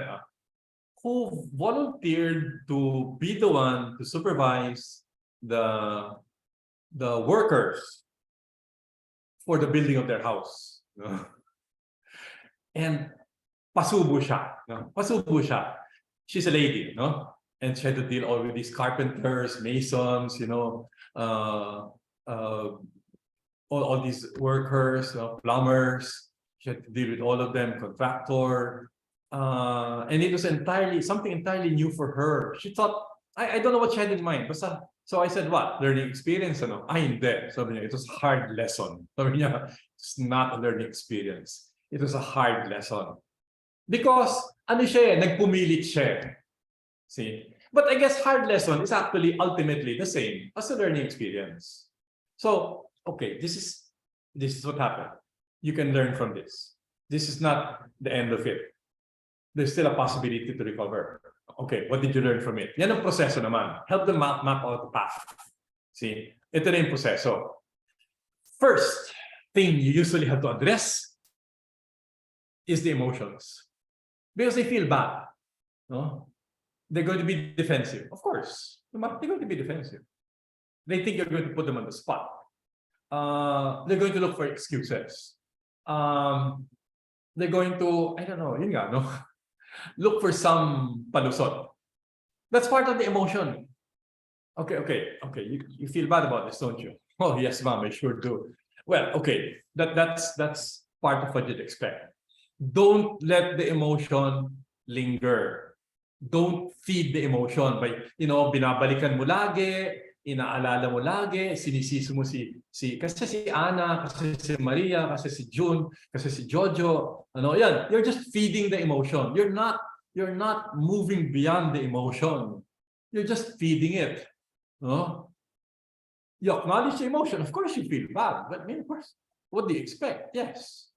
who volunteered to be the one to supervise the workers for the building of their house. And pasubo siya. Pasubo siya. She's a lady, no? And she had to deal all with these carpenters, masons, all these workers, plumbers. She had to deal with all of them, contractor. And it was something entirely new for her. She thought, I don't know what she had in mind. So I said, what? Learning experience? Ano? Hindi. Sabi niya, it was a hard lesson. Sabi niya, it's not a learning experience. It was a hard lesson. Because, nagpumilit siya. See? But I guess hard lesson is actually ultimately the same as a learning experience. So, okay, this is what happened. You can learn from this. This is not the end of it. There's still a possibility to recover. Okay, what did you learn from it? Yan ang proseso naman. Help them map out the path. See, ito na yung proseso. First thing you usually have to address is the emotions. Because they feel bad. No? They're going to be defensive. Of course. They're going to be defensive. They think you're going to put them on the spot. They're going to look for excuses. They're going to, I don't know, yun nga, no? Look for some palusot. That's part of the emotion. Okay. You feel bad about this, don't you? Oh, yes, ma'am, I sure do. Well, okay, that's part of what you'd expect. Don't let the emotion linger. Don't feed the emotion by, binabalikan mo lagi, inaalala mo lagi, sinisisi mo kasi si Ana, kasi si Maria, kasi si June, kasi si Jojo, yan. You're just feeding the emotion. You're not moving beyond the emotion. You're just feeding it. No? You acknowledge the emotion. Of course you feel bad, but of course, what do you expect? Yes.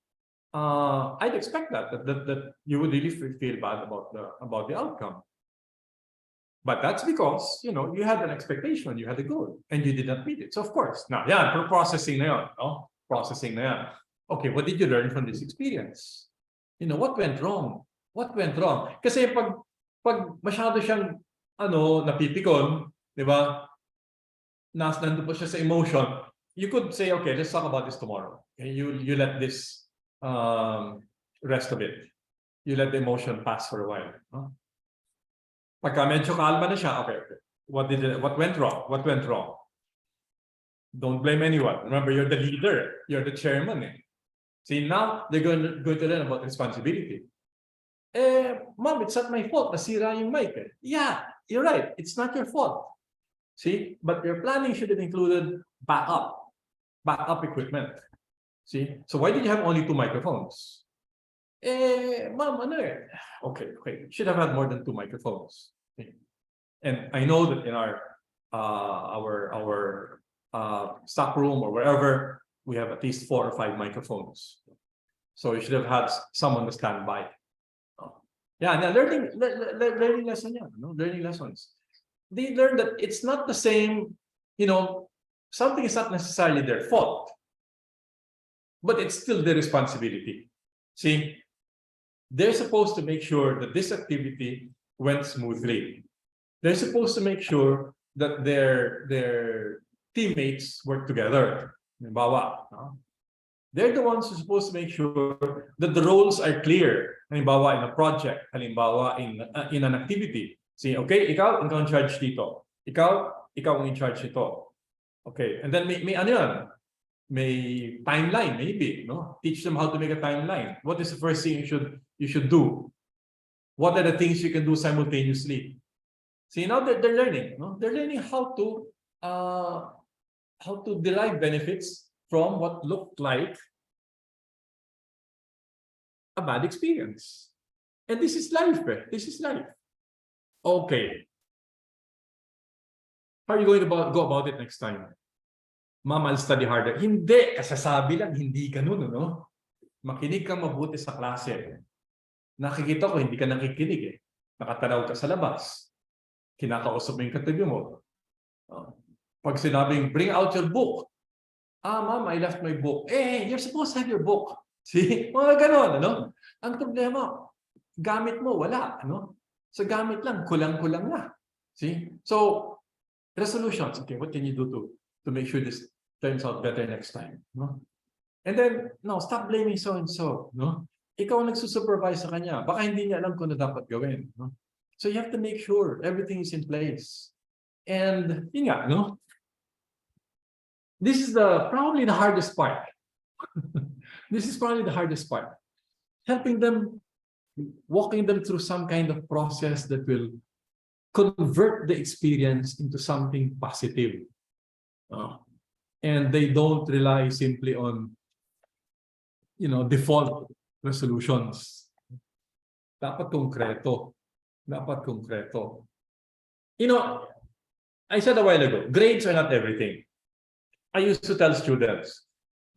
I'd expect that you would really feel bad about the outcome. But that's because, you had an expectation, you had a goal, and you did not meet it. So of course, now, processing na yan, no? Processing na yan. Okay, what did you learn from this experience? What went wrong? What went wrong? Kasi pag masyado siyang, napipikon, di ba? Nandun po siya sa emotion, you could say, okay, let's talk about this tomorrow. Okay, you let this rest a bit. You let the emotion pass for a while. Huh? Pagka medyo kalma na siya, okay. What went wrong? What went wrong? Don't blame anyone. Remember, you're the leader. You're the chairman. See, now they're going to learn about responsibility. Mom, it's not my fault. Nasira yung mic. Yeah, you're right. It's not your fault. See, but your planning should have included backup equipment. See, so why did you have only 2 microphones? Mom, Okay. Should have had more than 2 microphones. Okay. And I know that in our stock room or wherever, we have at least 4 or 5 microphones. So you should have had someone to stand by. Yeah, now learning lesson, learning lessons. They learn that it's not the same, something is not necessarily their fault, but it's still their responsibility. See, they're supposed to make sure that this activity went smoothly. They're supposed to make sure that their teammates work together. Halimbawa, no? They're the ones who are supposed to make sure that the roles are clear. Halimbawa, in a project, halimbawa, in an activity. See, okay, ikaw in charge dito. Ikaw ang in charge nito. Okay, and then may ano yan? May timeline, maybe, no? Teach them how to make a timeline. What is the first thing you should do? What are the things you can do simultaneously? See, now they're learning, no? They're learning how to derive benefits from what looked like a bad experience. And this is life, eh? This is life. Okay. How are you going to go about it next time? Ma'am, I'll study harder. Hindi, kasasabi lang, hindi ganun, no? Makinig kang mabuti sa klase. Nakikita ko, hindi ka nakikinig eh. Nakatanaw ka sa labas. Kinakausap mo yung katabi mo. Pag sinabing, bring out your book. Ma'am, I left my book. You're supposed to have your book. See? Mga ganon, ano? Ang problema, gamit mo, wala, ano? So gamit lang, kulang-kulang na. See? So, resolutions. Okay, what can you do to make sure this turns out better next time? No? And then, no, stop blaming so-and-so. No? Ikaw ang nagsusupervise sa kanya. Baka hindi niya alam kung ano dapat gawin. No? So you have to make sure everything is in place. And, yun nga, no? This is probably the hardest part. This is probably the hardest part. Helping them, walking them through some kind of process that will convert the experience into something positive. And they don't rely simply on, default resolutions. Dapat konkreto. Dapat konkreto. I said a while ago, grades are not everything. I used to tell students,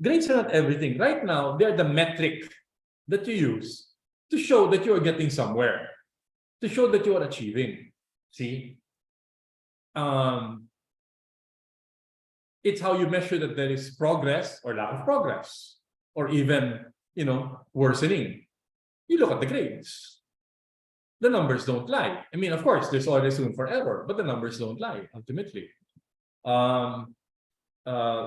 grades are not everything. Right now, they're the metric that you use to show that you are getting somewhere, to show that you are achieving. See? It's how you measure that there is progress or lack of progress, or even, worsening. You look at the grades. The numbers don't lie. I mean, of course, there's always room for error, but the numbers don't lie, ultimately.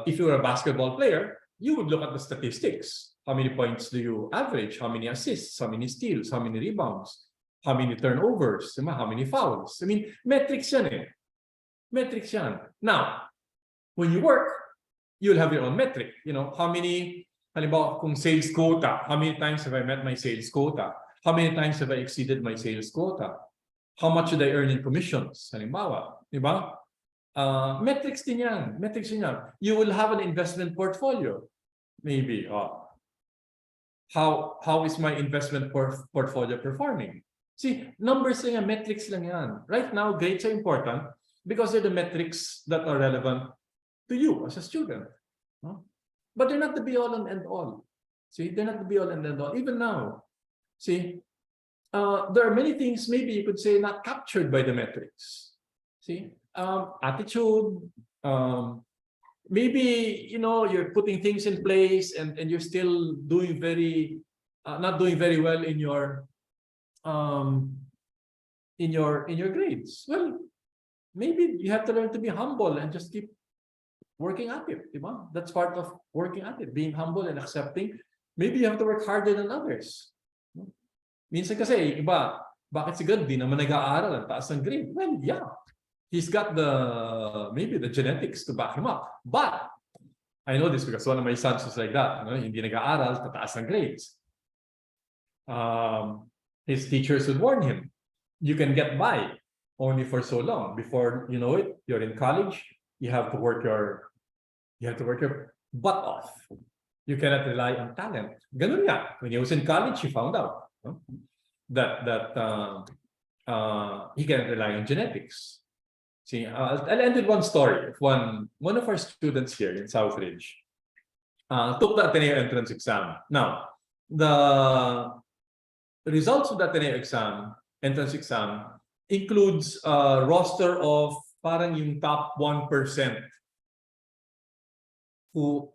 If you were a basketball player, you would look at the statistics. How many points do you average? How many assists? How many steals? How many rebounds? How many turnovers? How many fouls? I mean, metrics yan eh. Metrics yan. Now, when you work, you'll have your own metric. How many, halimbawa, kung sales quota, how many times have I met my sales quota? How many times have I exceeded my sales quota? How much did I earn in commissions? Halimbawa, di ba? Metrics din yan. Metrics din yan. You will have an investment portfolio. Maybe. How is my investment portfolio performing? See, numbers lang yan, metrics lang yan. Right now, grades are important because they're the metrics that are relevant to you as a student. But they're not the be-all and end-all. See, they're not the be-all and end-all. Even now, see, there are many things maybe you could say not captured by the metrics. See, attitude, maybe, you're putting things in place and you're still doing not doing very well in your grades. Well, maybe you have to learn to be humble and just keep working at it. That's part of working at it, being humble and accepting. Maybe you have to work harder than others. Minsan kasi, iba, bakit si God di naman nag-aaral ang taas ng grade? Well, yeah. He's got maybe the genetics to back him up. But, I know this because one of my sons was like that. Hindi nag-aaral, tataas ng grades. His teachers would warn him, you can get by only for so long. Before you know it, you're in college, you have to work your butt off. You cannot rely on talent. Ganun nga. When he was in college, he found out that he cannot rely on genetics. See, I'll end with one story. One of our students here in Southridge took the Ateneo entrance exam. Now, the results of the Ateneo entrance exam, includes a roster of parang yung top 1% who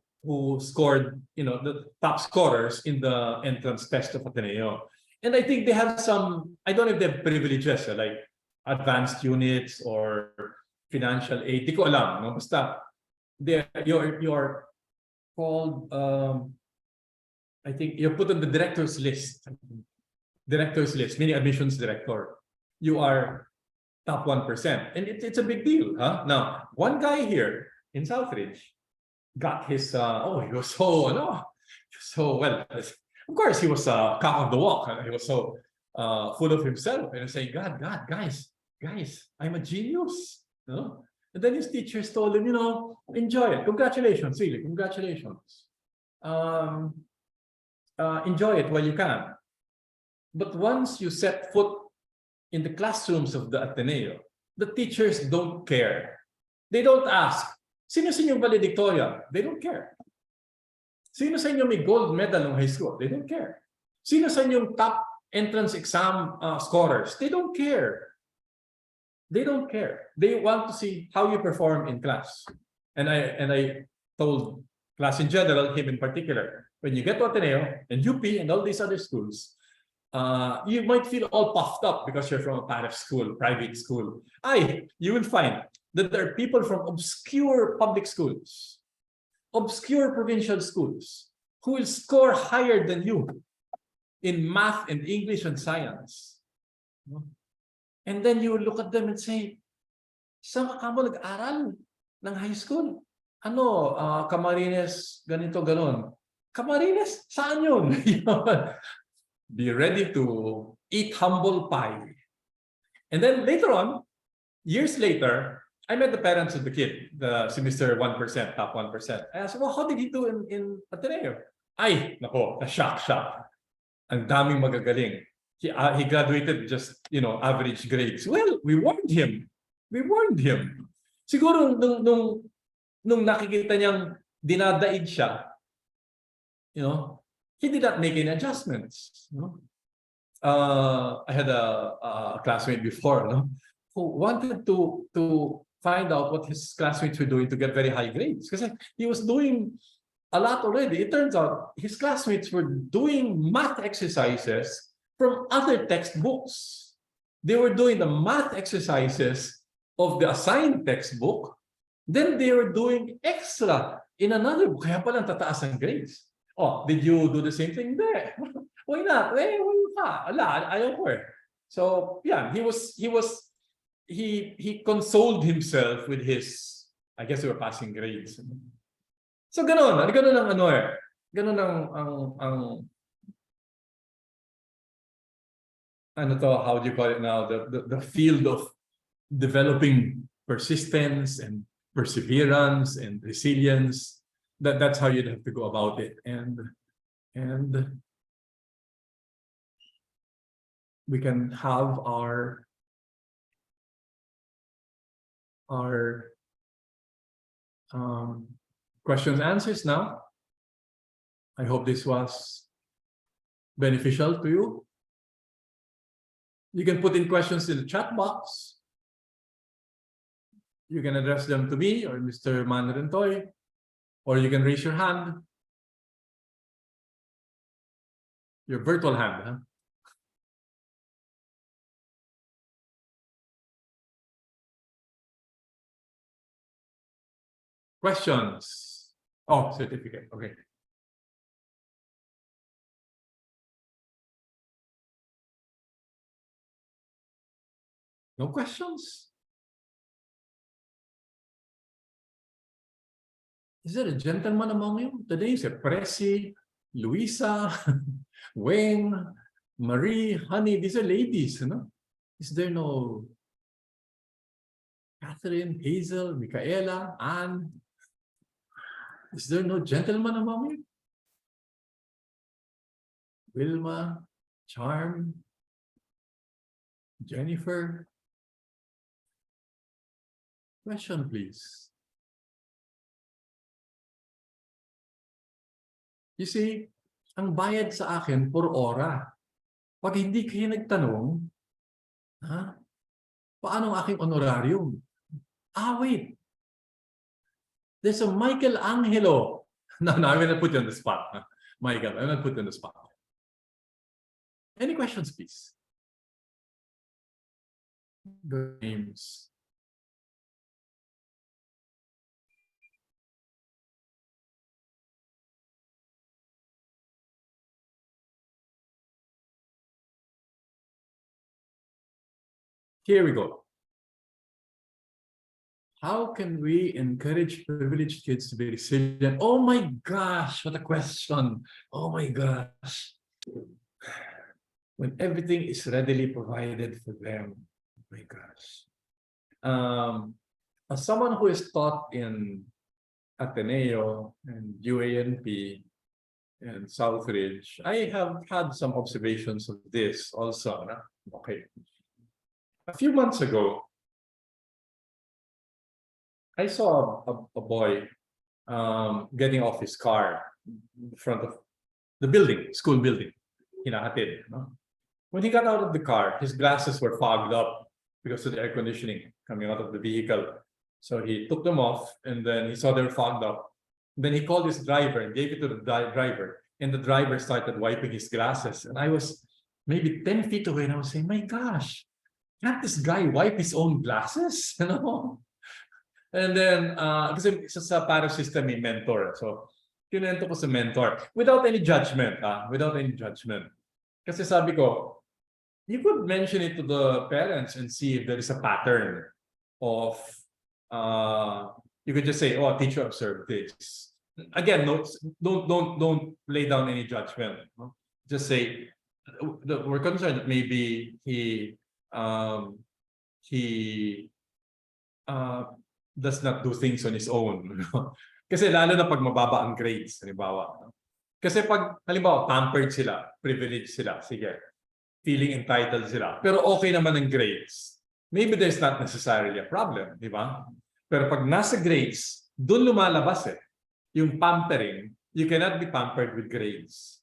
scored, the top scorers in the entrance test of Ateneo. And I think they have some, I don't know if they have privileges, like advanced units or financial aid. Di ko alam, no? Basta, you're called, I think you're put on the director's list. Director's list, meaning admissions director. You are top 1%. And it's a big deal. Huh? Now, one guy here in Southridge got his, he was so, so well. Of course, he was cock of the walk. He was so full of himself and saying, God, guys, I'm a genius. You know? And then his teachers told him, enjoy it. Congratulations, really, congratulations. Enjoy it while you can. But once you set foot in the classrooms of the Ateneo, the teachers don't care. They don't ask, sino sa inyong valedictorian? They don't care. Sino sa inyo may gold medal in high school? They don't care. Sino sa inyong top entrance exam scorers? They don't care. They don't care. They want to see how you perform in class. And I told class in general, him in particular, when you get to Ateneo and UP and all these other schools, you might feel all puffed up because you're from a parish school, private school. You will find that there are people from obscure public schools, obscure provincial schools, who will score higher than you in math and English and science. And then you will look at them and say, saan ka mo nag-aral ng high school? Camarines, ganito, ganon. Camarines, saan yun? Be ready to eat humble pie. And then later on, years later, I met the parents of the kid, the semester 1%, top 1%. I asked, well, how did he do in Ateneo? Nako, shock. Ang daming magagaling. He graduated just, average grades. Well, we warned him. Siguro nung nakikita niyang dinadaig siya, he did not make any adjustments. I had a classmate before, who wanted to find out what his classmates were doing to get very high grades, because he was doing a lot already. It turns out his classmates were doing math exercises from other textbooks. They were doing the math exercises of the assigned textbook. Then they were doing extra in another book. Kaya pala tataas ang grades. Did you do the same thing there? Why not? Ayaw ko eh. So yeah, he consoled himself with his, I guess they were passing grades. So ganon ang ganon ang how do you call it now? The field of developing persistence and perseverance and resilience. That's how you'd have to go about it. And we can have our questions answers now. I hope this was beneficial to you. You can put in questions in the chat box. You can address them to me or Mr. Manuel, or you can raise your hand. Your virtual hand, huh? Questions? Certificate. Okay. No questions? Is there a gentleman among you? The names are Presi, Luisa, Wayne, Marie, Honey. These are ladies, Is there no Catherine, Hazel, Michaela, Anne? Is there no gentleman among you? Wilma, Charm, Jennifer? Question, please. You see, ang bayad sa akin per ora. Pag hindi kayo nagtanong, paano ang aking honorarium? Wait. There's a Michael Angelo. No, I'm going to put you on the spot. Michael, I'm going to put you on the spot. Any questions, please? The names. Here we go. How can we encourage privileged kids to be resilient? Oh my gosh, what a question. Oh my gosh. When everything is readily provided for them. Oh my gosh. As someone who is taught in Ateneo and UANP and Southridge, I have had some observations of this also. Okay. A few months ago, I saw a boy getting off his car in front of the building, school building, Hinahatid. No? When he got out of the car, his glasses were fogged up because of the air conditioning coming out of the vehicle. So he took them off, and then he saw they were fogged up. Then he called his driver and gave it to the driver, and the driver started wiping his glasses. And I was maybe 10 feet away, and I was saying, my gosh, can't this guy wipe his own glasses? You know? And then, kasi sa para system may mentor. So, kinento ko sa mentor. Without any judgment, without any judgment. Kasi sabi ko, you could mention it to the parents and see if there is a pattern of, you could just say, oh, teacher observed this. Again, don't lay down any judgment. No? Just say, we're concerned that maybe he does not do things on his own. Kasi lalo na pag mababa ang grades, halimbawa. Kasi pag, halimbawa, pampered sila, privileged sila, sige, feeling entitled sila, pero okay naman ang grades, maybe there's not necessarily a problem, di ba? Pero pag nasa grades, dun lumalabas yung pampering, you cannot be pampered with grades.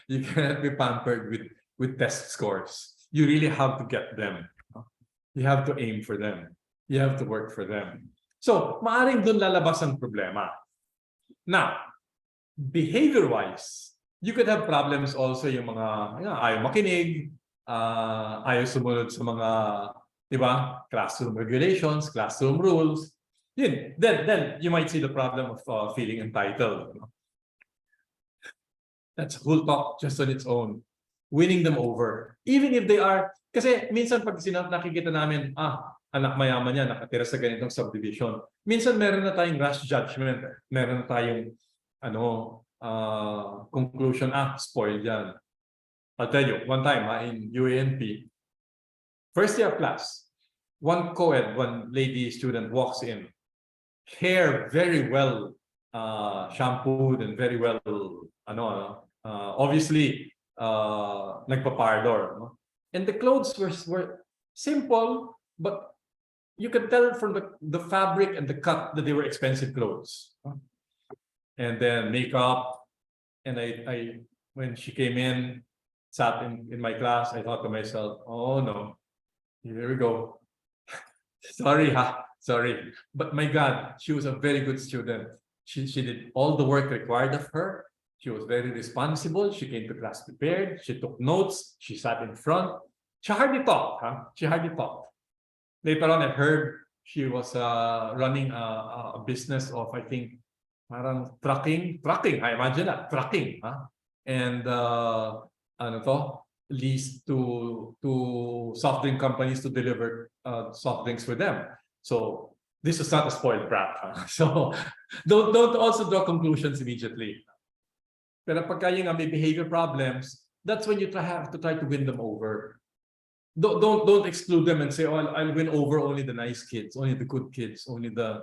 You cannot be pampered with test scores. You really have to get them. You have to aim for them. You have to work for them. So, maaring doon lalabas ang problema. Now, behavior-wise, you could have problems also yung mga ayaw makinig, ayaw sumunod sa mga, di ba, classroom regulations, classroom rules. Yun, then you might see the problem of feeling entitled. That's whole talk just on its own. Winning them over. Even if they are, kasi minsan pag nakikita namin, anak mayaman yan, nakatira sa ganitong subdivision. Minsan meron na tayong rash judgment. Meron na tayong conclusion, spoiled yan. I'll tell you, one time in UANP, first year class, one co-ed, one lady student walks in, hair very well shampooed and very well, obviously, nagpa-parlor. No? And the clothes were simple, but you could tell from the fabric and the cut that they were expensive clothes. And then makeup. And I when she came in, sat in my class, I thought to myself, oh no, here we go. Sorry. But my God, she was a very good student. She did all the work required of her. She was very responsible. She came to class prepared. She took notes. She sat in front. She hardly talked. She hardly talked. Later on, I heard she was running a business of, I think, parang trucking. I imagine that, trucking. And leased to soft drink companies to deliver soft drinks for them. So this was not a spoiled brat. So don't also draw conclusions immediately. Pero pagka yung may behavior problems, that's when you have to try to win them over. Don't exclude them and say, oh, I'll win over only the nice kids, only the good kids, only the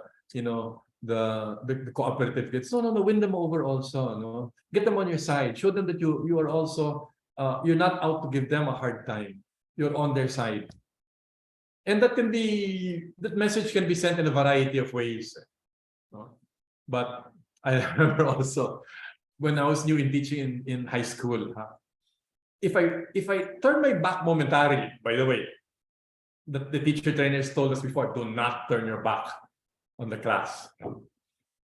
the cooperative kids. No, win them over also. No, get them on your side. Show them that you are also you're not out to give them a hard time. You're on their side, and that message can be sent in a variety of ways. No? But I remember also when I was new in teaching in high school. If I turn my back momentarily, by the way, the teacher trainers told us before, do not turn your back on the class.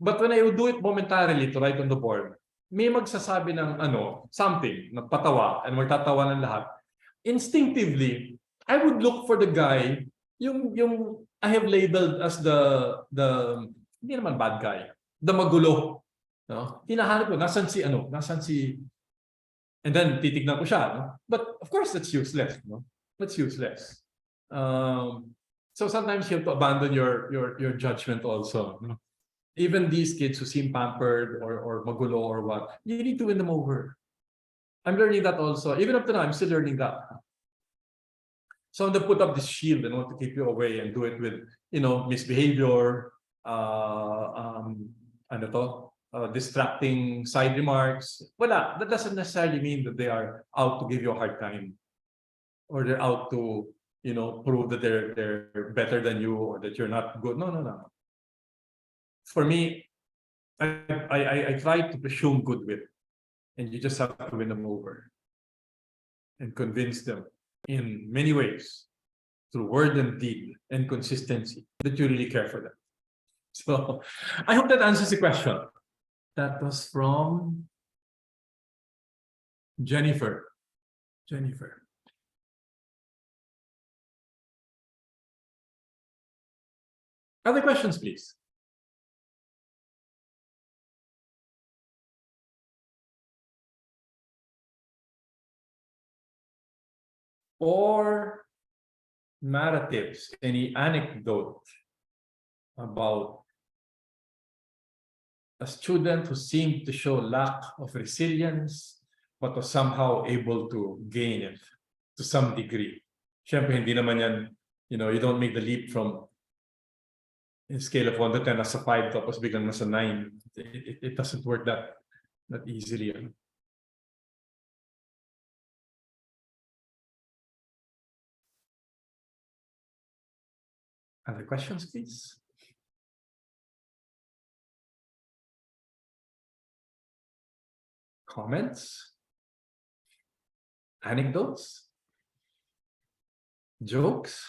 But when I would do it momentarily to write on the board, may magsasabi ng something, nagpatawa, and magtatawa ng lahat, instinctively, I would look for the guy, yung I have labeled as the hindi naman bad guy, the magulo. No? Hinahanap ko, nasan si, and then titignan ko siya. No? But of course, that's useless. No? That's useless. So sometimes you have to abandon your judgment also. No? Even these kids who seem pampered or magulo or what, you need to win them over. I'm learning that also. Even up to now, I'm still learning that. So I'm going to put up this shield and want to keep you away and do it with, misbehavior, distracting side remarks. Wala. That doesn't necessarily mean that they are out to give you a hard time or they're out to, prove that they're better than you or that you're not good. No. For me, I try to presume goodwill, and you just have to win them over and convince them in many ways through word and deed and consistency that you really care for them. So I hope that answers the question. That was from Jennifer. Other questions, please. Or narratives, any anecdote about a student who seemed to show lack of resilience but was somehow able to gain it to some degree. Siyempre, hindi naman yan, you don't make the leap from a scale of 1 to 10 nasa 5 tapos biglang nasa 9. It doesn't work that easily. Other questions, please? Comments? Anecdotes? Jokes?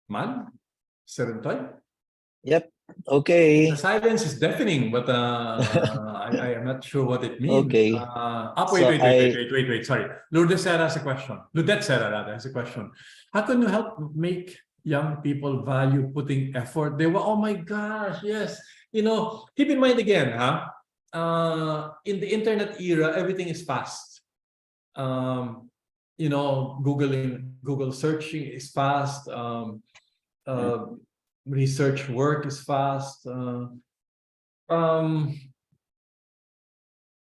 Man? Serentoy? Yep. Okay. The silence is deafening, but I am not sure what it means. Okay. Wait. Sorry. Lourdes Serra has a question. Ludette Serra, rather, has a question. How can you help make young people value putting effort? They were, oh my gosh, yes. Keep in mind again, in the internet era, everything is fast. Google searching is fast. Research work is fast.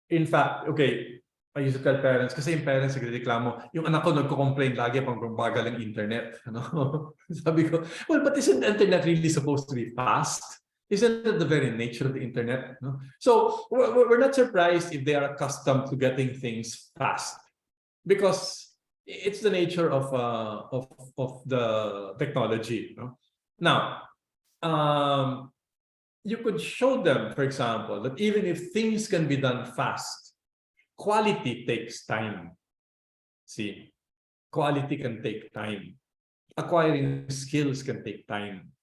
In fact, okay, I used to tell parents, kasi yung parents nagreklamo, yung anak ko nagko-complain lagi pang bagal ang internet. Sabi ko, well, but isn't the internet really supposed to be fast? Isn't it the very nature of the internet? So we're not surprised if they are accustomed to getting things fast, because it's the nature of the technology. Now, you could show them, for example, that even if things can be done fast, quality takes time. See, quality can take time. Acquiring skills can take time.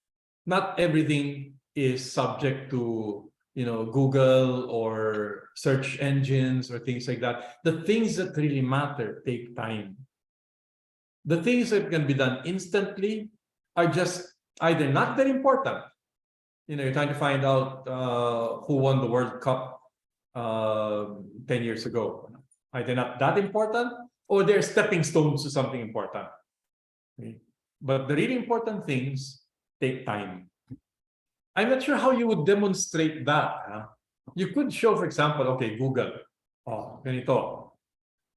Not everything is subject to, Google or search engines or things like that. The things that really matter take time. The things that can be done instantly are just either not very important. You're trying to find out who won the World Cup 10 years ago. Either not that important, or they're stepping stones to something important. Okay? But the really important things take time. I'm not sure how you would demonstrate that. You could show, for example, okay, Google. Ganito.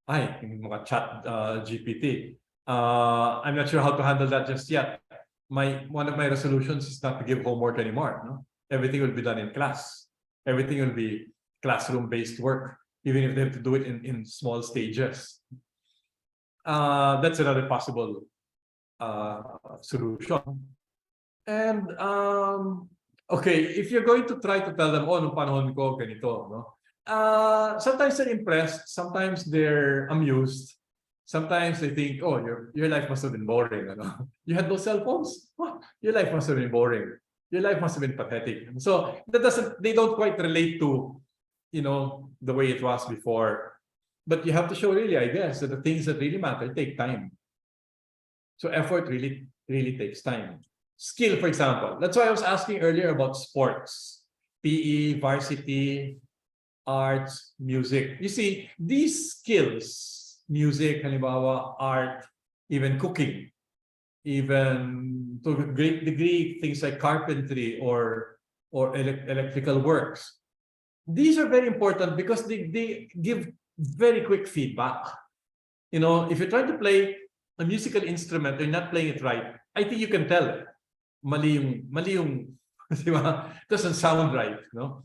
Ay, yung mga chat GPT. I'm not sure how to handle that just yet. One of my resolutions is not to give homework anymore. Everything will be done in class. Everything will be classroom-based work, even if they have to do it in small stages. That's another possible solution. And okay, if you're going to try to tell them, nung panahon ko ganito, sometimes they're impressed, sometimes they're amused, sometimes they think, oh, your life must have been boring. Ano? You had no cell phones? Huh, your life must have been boring. Your life must have been pathetic. So they don't quite relate to, the way it was before. But you have to show really, I guess, that the things that really matter take time. So effort really, really takes time. Skill, for example. That's why I was asking earlier about sports, PE, varsity, arts, music. You see, these skills, music, halimbawa, art, even cooking, even to a great degree, things like carpentry or electrical works. These are very important because they give very quick feedback. If you're trying to play a musical instrument and you're not playing it right, I think you can tell. Mali yung, di ba? Doesn't sound right, no?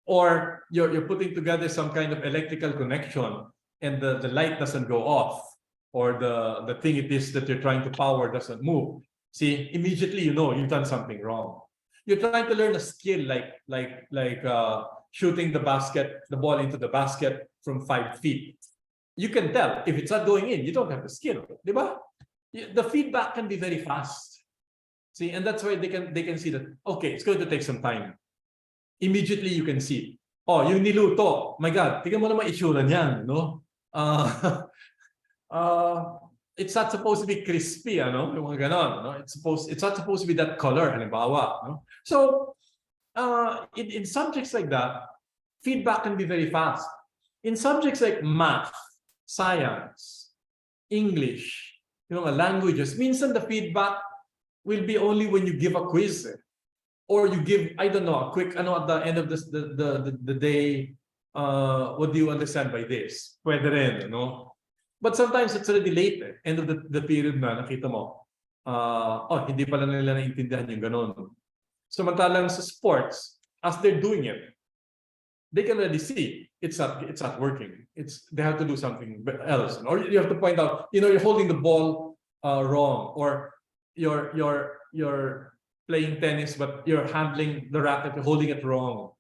Or you're putting together some kind of electrical connection and the light doesn't go off, or the thing it is that you're trying to power doesn't move. See, immediately you've done something wrong. You're trying to learn a skill like shooting the ball into the basket from 5 feet. You can tell if it's not going in, you don't have the skill, di ba? The feedback can be very fast. See, and that's why they can see that, okay, it's going to take some time. Immediately you can see, oh, yung niluto, my God, tingnan mo naman itsura niyan, no? It's not supposed to be crispy, ano? Yung mga ganon, no? It's not supposed to be that color, halimbawa, no? So, in subjects like that, feedback can be very fast. In subjects like math, science, English, languages, minsan the feedback will be only when you give a quiz. Or you give, I don't know, a quick, at the end of the day, what do you understand by this? Pwede rin, no? But sometimes it's already late, end of the period na, nakita mo. Hindi pala nila naintindihan yung ganun. Samantalang sa sports, as they're doing it, they can already see it's not working. They have to do something else. Or you have to point out, you're holding the ball wrong, or you're playing tennis, but you're handling the racket, you're holding it wrong,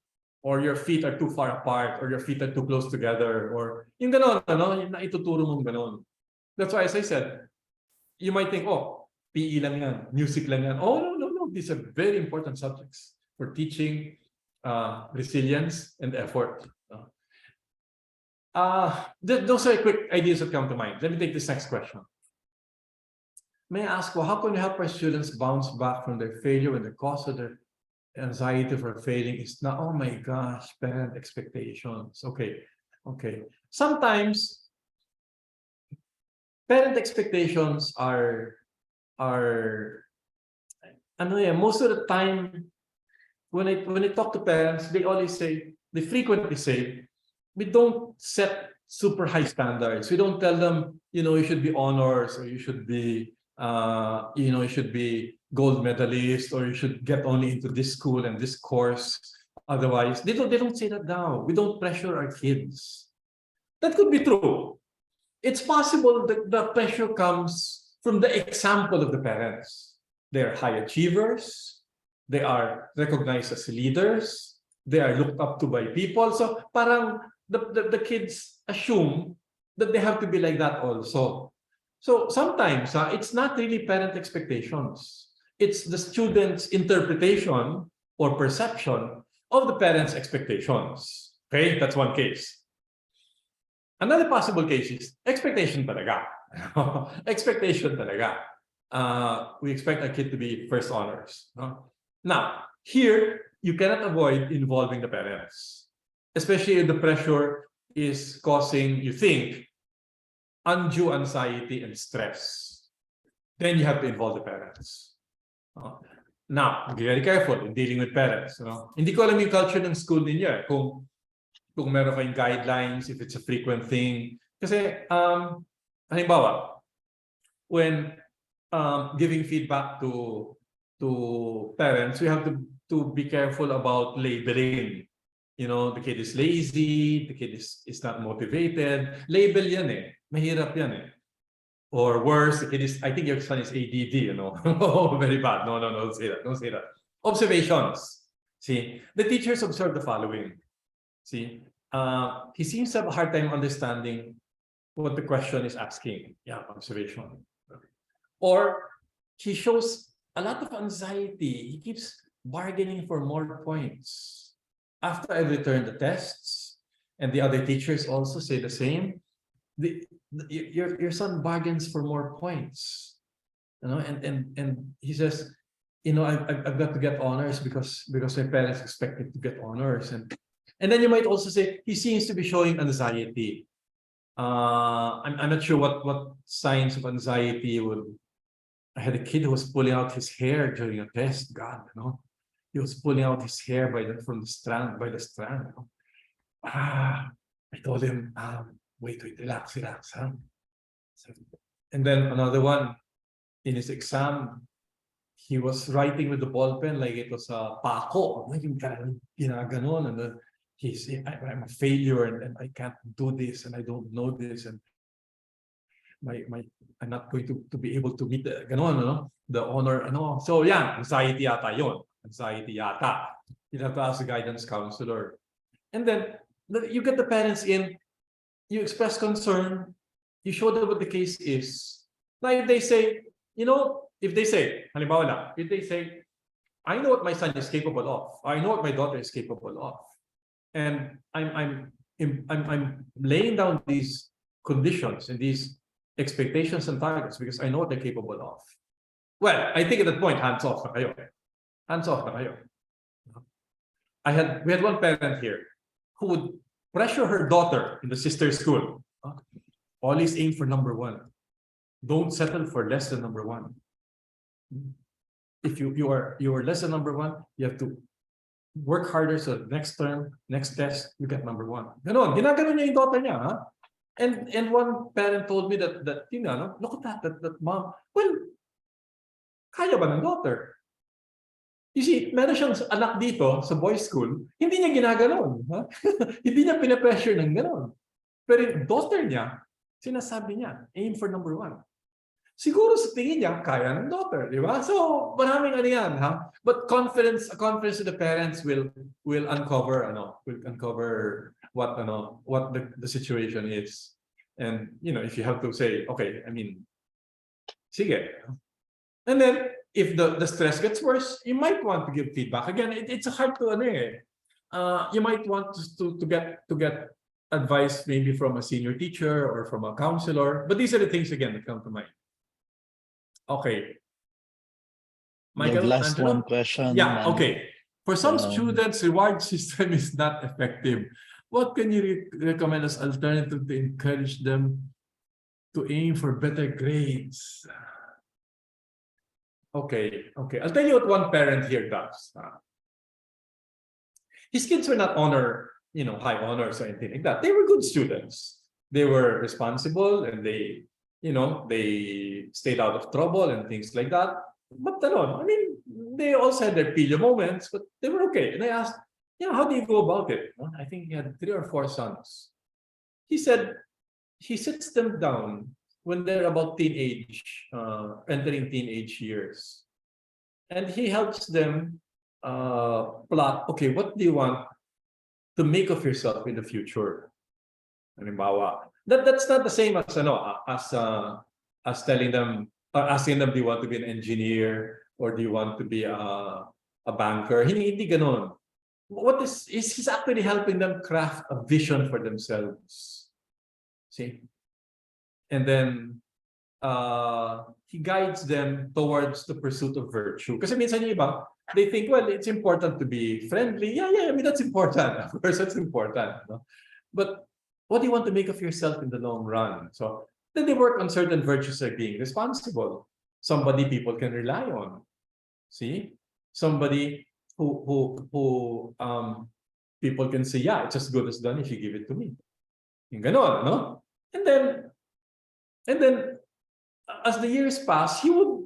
or your feet are too far apart, or your feet are too close together, or yung ganon, yung naituturo mong ganon. That's why, as I said, you might think, oh, PE lang yan, music lang yan. Oh, no. These are very important subjects for teaching resilience and effort. Those are quick ideas that come to mind. Let me take this next question. May I ask, how can you help our students bounce back from their failure when the cause of their anxiety for failing is not, oh my gosh, parent expectations? Okay. Sometimes parent expectations are most of the time when I talk to parents, they frequently say, we don't set super high standards. We don't tell them, you should be honors, or you should be you should be gold medalist, or you should get only into this school and this course. Otherwise, they don't say that now. We don't pressure our kids. That could be true. It's possible that the pressure comes from the example of the parents. They're high achievers. They are recognized as leaders. They are looked up to by people. So parang the kids assume that they have to be like that also. So sometimes it's not really parent expectations. It's the student's interpretation or perception of the parents' expectations. Okay, that's one case. Another possible case is expectation talaga. Expectation talaga. We expect our kid to be first honors. Now, here, you cannot avoid involving the parents, especially if the pressure is causing, you think, undue anxiety and stress. Then you have to involve the parents. Now, be very careful in dealing with parents. Hindi ko alam yung culture ng school ninyo. Kung meron kayong guidelines, if it's a frequent thing. Kasi, halimbawa, when giving feedback to parents, we have to be careful about labeling. The kid is lazy, the kid is not motivated. Label yan eh. Mahirap yan eh. Or worse, the kid is, I think your son is ADD, Oh, very bad. No, don't say that. Observations. See, the teachers observe the following. See, he seems to have a hard time understanding what the question is asking. Yeah, observation. Or he shows a lot of anxiety. He keeps bargaining for more points. After I return the tests, and the other teachers also say the same, your son bargains for more points. And he says, I've got to get honors because my parents expect me to get honors. And then you might also say he seems to be showing anxiety. I'm not sure what signs of anxiety would. I had a kid who was pulling out his hair during a test. God, he was pulling out his hair by the strand. I told him, wait, relax, huh? And then another one, in his exam, he was writing with the ball pen like it was a pako. Ganon, and then I'm a failure and I can't do this and I don't know this and I'm not going to be able to meet the honor. So yeah, anxiety yata yun. Anxiety yata. You have to ask the guidance counselor. And then you get the parents in, you express concern, you show them what the case is. Now if they say, halimbawa lang, if they say, I know what my son is capable of, I know what my daughter is capable of, and I'm laying down these conditions and these expectations and targets because I know what they're capable of. Well, I think at that point, hands off na kayo. Hands off na kayo. We had one parent here who would pressure her daughter in the sister school. Always aim for number 1. Don't settle for less than number 1. If you are less than number 1, you have to work harder so next term, next test, you get number 1. Ganon, ginaganon niya yung daughter niya, ha? And one parent told me that look at that mom. Well, kaya ba ng daughter? You see, meron siyang anak dito sa boys' school, hindi niya ginaganon. Ha? Hindi niya pinapressure ng ganon. Pero yung daughter niya, sinasabi niya, aim for number 1. Siguro sa tingin niya, kaya ng daughter, di ba? So, maraming yan, ha? But confidence of the parents will uncover, what the situation is. And, if you have to say, okay, sige. And then, if the stress gets worse, you might want to give feedback. Again, it's hard to, you might want to get advice maybe from a senior teacher or from a counselor. But these are the things, again, that come to mind. Okay. Michael, Last Angelo? one question. Yeah, okay. For some students, reward system is not effective. What can you recommend as alternative to encourage them to aim for better grades? Okay. I'll tell you what one parent here does. His kids were not high honors or anything like that. They were good students. They were responsible and they stayed out of trouble and things like that. But they also had their pillo moments, but they were okay. And I asked, how do you go about it? I think he had 3 or 4 sons. He said he sits them down when they're about entering teenage years. And he helps them plot, okay, what do you want to make of yourself in the future? That's not the same as telling them or asking them, do you want to be an engineer or do you want to be a banker? Hindi ganon. What is he's actually helping them craft a vision for themselves. See? And then he guides them towards the pursuit of virtue. Kasi minsan yung iba, they think, well, it's important to be friendly. Yeah, that's important. Of course, that's important. But what do you want to make of yourself in the long run? So then they work on certain virtues like being responsible. Somebody people can rely on. See? Somebody who people can say, yeah, it's as good as done if you give it to me. Yung ganon, no? And then as the years pass, he would,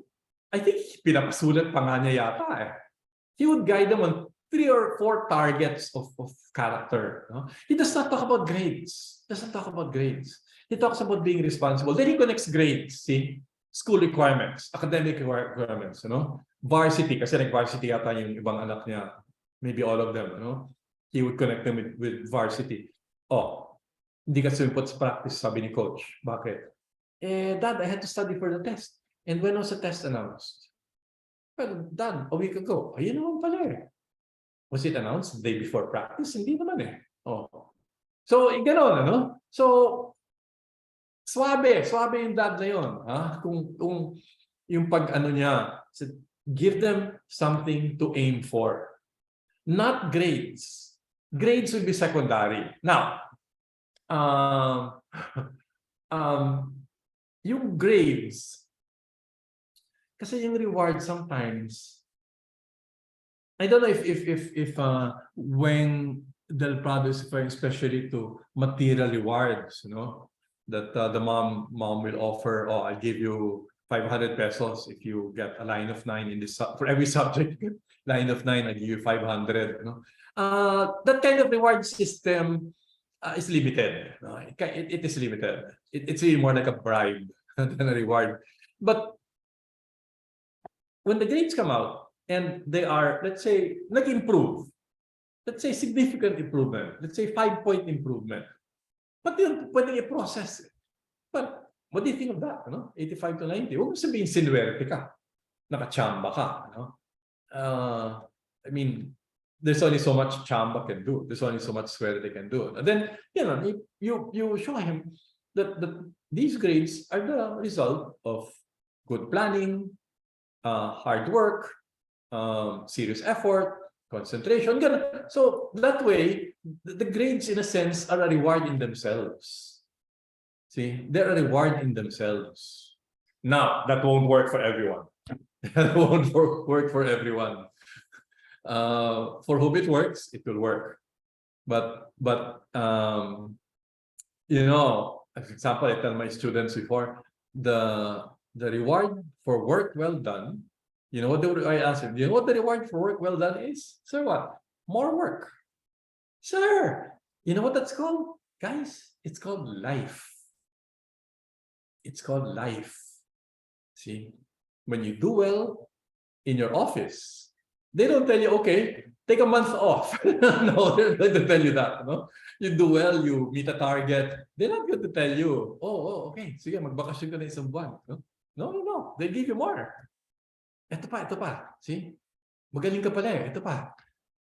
I think pinapasulat pa nga niya yata he would guide them on 3 or 4 targets of character. No? He does not talk about grades. He talks about being responsible. Then he connects grades, see? School requirements, academic requirements, varsity, kasi nag-varsity yata yung ibang anak niya, maybe all of them, he would connect them with varsity. Oh, hindi ka sumipot sa practice, sabi ni coach. Bakit? Dad, I had to study for the test. And when was the test announced? Well, Dad, a week ago. Ayun naman pala eh. Was it announced the day before practice? Hindi naman eh. Oh. So, gano'n, ano? So, swabe yung dad na yun. Ha? Kung yung pag-ano niya, give them something to aim for. Not grades. Grades will be secondary. Now, yung grades, kasi yung reward sometimes, I don't know if when Del Prado is referring especially to material rewards, you know, that the mom will offer, oh, I'll give you 500 pesos if you get a line of 9 in this for every subject. Line of 9, I give you 500. You know, that kind of reward system is limited. No? It is limited. It's really more like a bribe than a reward. But when the grades come out and they are, let's say, nag-improve, let's say significant improvement, let's say 5-point improvement, but yun, pwedeng i-process. But what do you think of that? No? 85 to 90. Huwag mo sabihin sinuwerte ka. Nakachamba ka. No? I mean, there's only so much chamba can do. There's only so much swerte can do. And then, you know, you show him that these grades are the result of good planning, hard work, serious effort, concentration. Ganun. So that way, the grades in a sense are a reward in themselves. See, they're a reward in themselves. Now, that won't work for everyone. That won't work for everyone. For whom it works, it will work. But you know, as example, I tell my students before, the reward for work well done, you know what I ask them, you know what the reward for work well done is? Sir, what? More work. Sir, you know what that's called? Guys, it's called life. It's called life. See, when you do well in your office, they don't tell you, okay, take a month off. No, they're not going to tell you that. No? You do well, you meet a target. They're not going to tell you, oh, okay, sige, magbakasyon ka na isang buwan. No. They give you more. Ito pa. See? Magaling ka pala eh. Ito pa.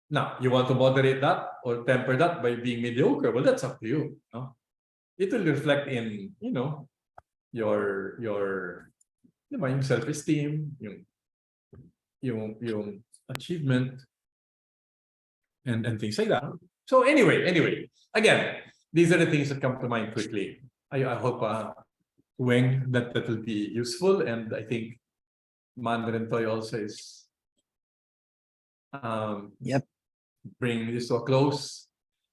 Now, you want to moderate that or temper that by being mediocre? Well, that's up to you. No? It will reflect in, you know, your yung self-esteem, yung achievement, and things like that. So anyway, again, these are the things that come to mind quickly. I hope, Weng, that will be useful, and I think Manuel and Toy also is bring this to a close.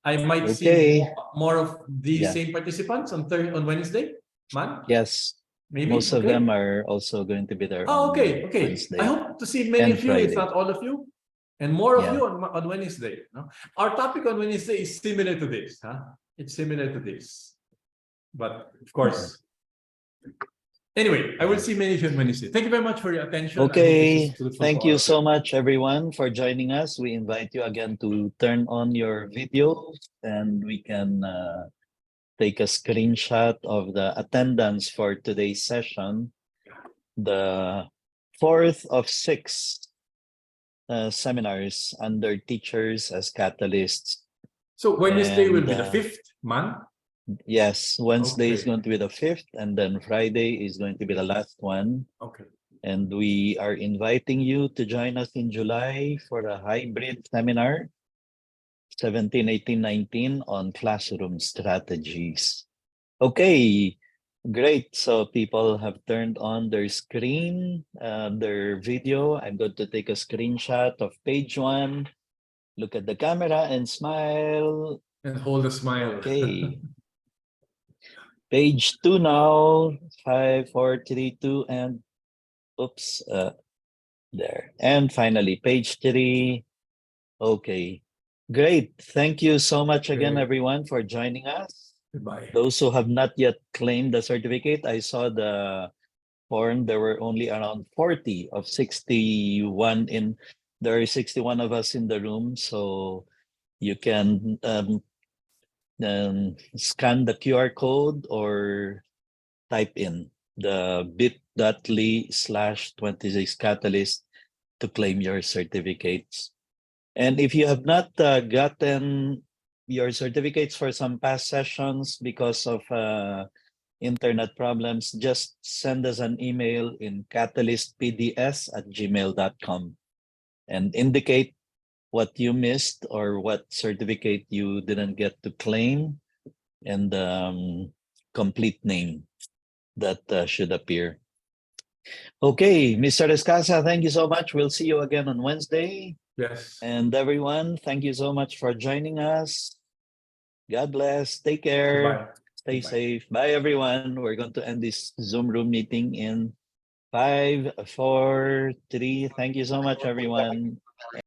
I might see more of these same participants on Wednesday. Man? Yes. Maybe most of them are also going to be there. Okay. Wednesday. I hope to see many of you, Friday. if not all of you, and more of you on Wednesday. No? Our topic on Wednesday is similar to this. It's similar to this, but of course. Anyway, I will see many of you on Wednesday. Thank you very much for your attention. Okay, thank you so much, everyone, for joining us. We invite you again to turn on your video, and we can take a screenshot of the attendance for today's session, the 4th of 6 seminars under teachers as catalysts. So Wednesday will be the 5th, man? Yes, Wednesday is going to be the 5th, and then Friday is going to be the last one. Okay. And we are inviting you to join us in July for a hybrid seminar, 17, 18, 19 on classroom strategies. Okay, great. So people have turned on their screen, their video. I'm going to take a screenshot of page 1. Look at the camera and smile. And hold a smile. Okay. Page 2 now. 5, 4, 3, 2, and oops, there. And finally, page 3. Okay. Great. Thank you so much again, everyone, for joining us. Goodbye. Those who have not yet claimed the certificate, I saw the form. There were only around 40 of 61 in. There are 61 of us in the room, so you can scan the QR code or type in the bit.ly/26 catalyst to claim your certificates. And if you have not gotten your certificates for some past sessions because of internet problems, just send us an email in catalystpds@gmail.com and indicate what you missed or what certificate you didn't get to claim and complete name that should appear. Okay, Mr. Escasa, thank you so much. We'll see you again on Wednesday. Yes. And everyone, thank you so much for joining us. God bless. Take care. Goodbye. Stay Goodbye. safe. Bye, everyone. We're going to end this Zoom room meeting in 5, 4, 3. Thank you so much, everyone.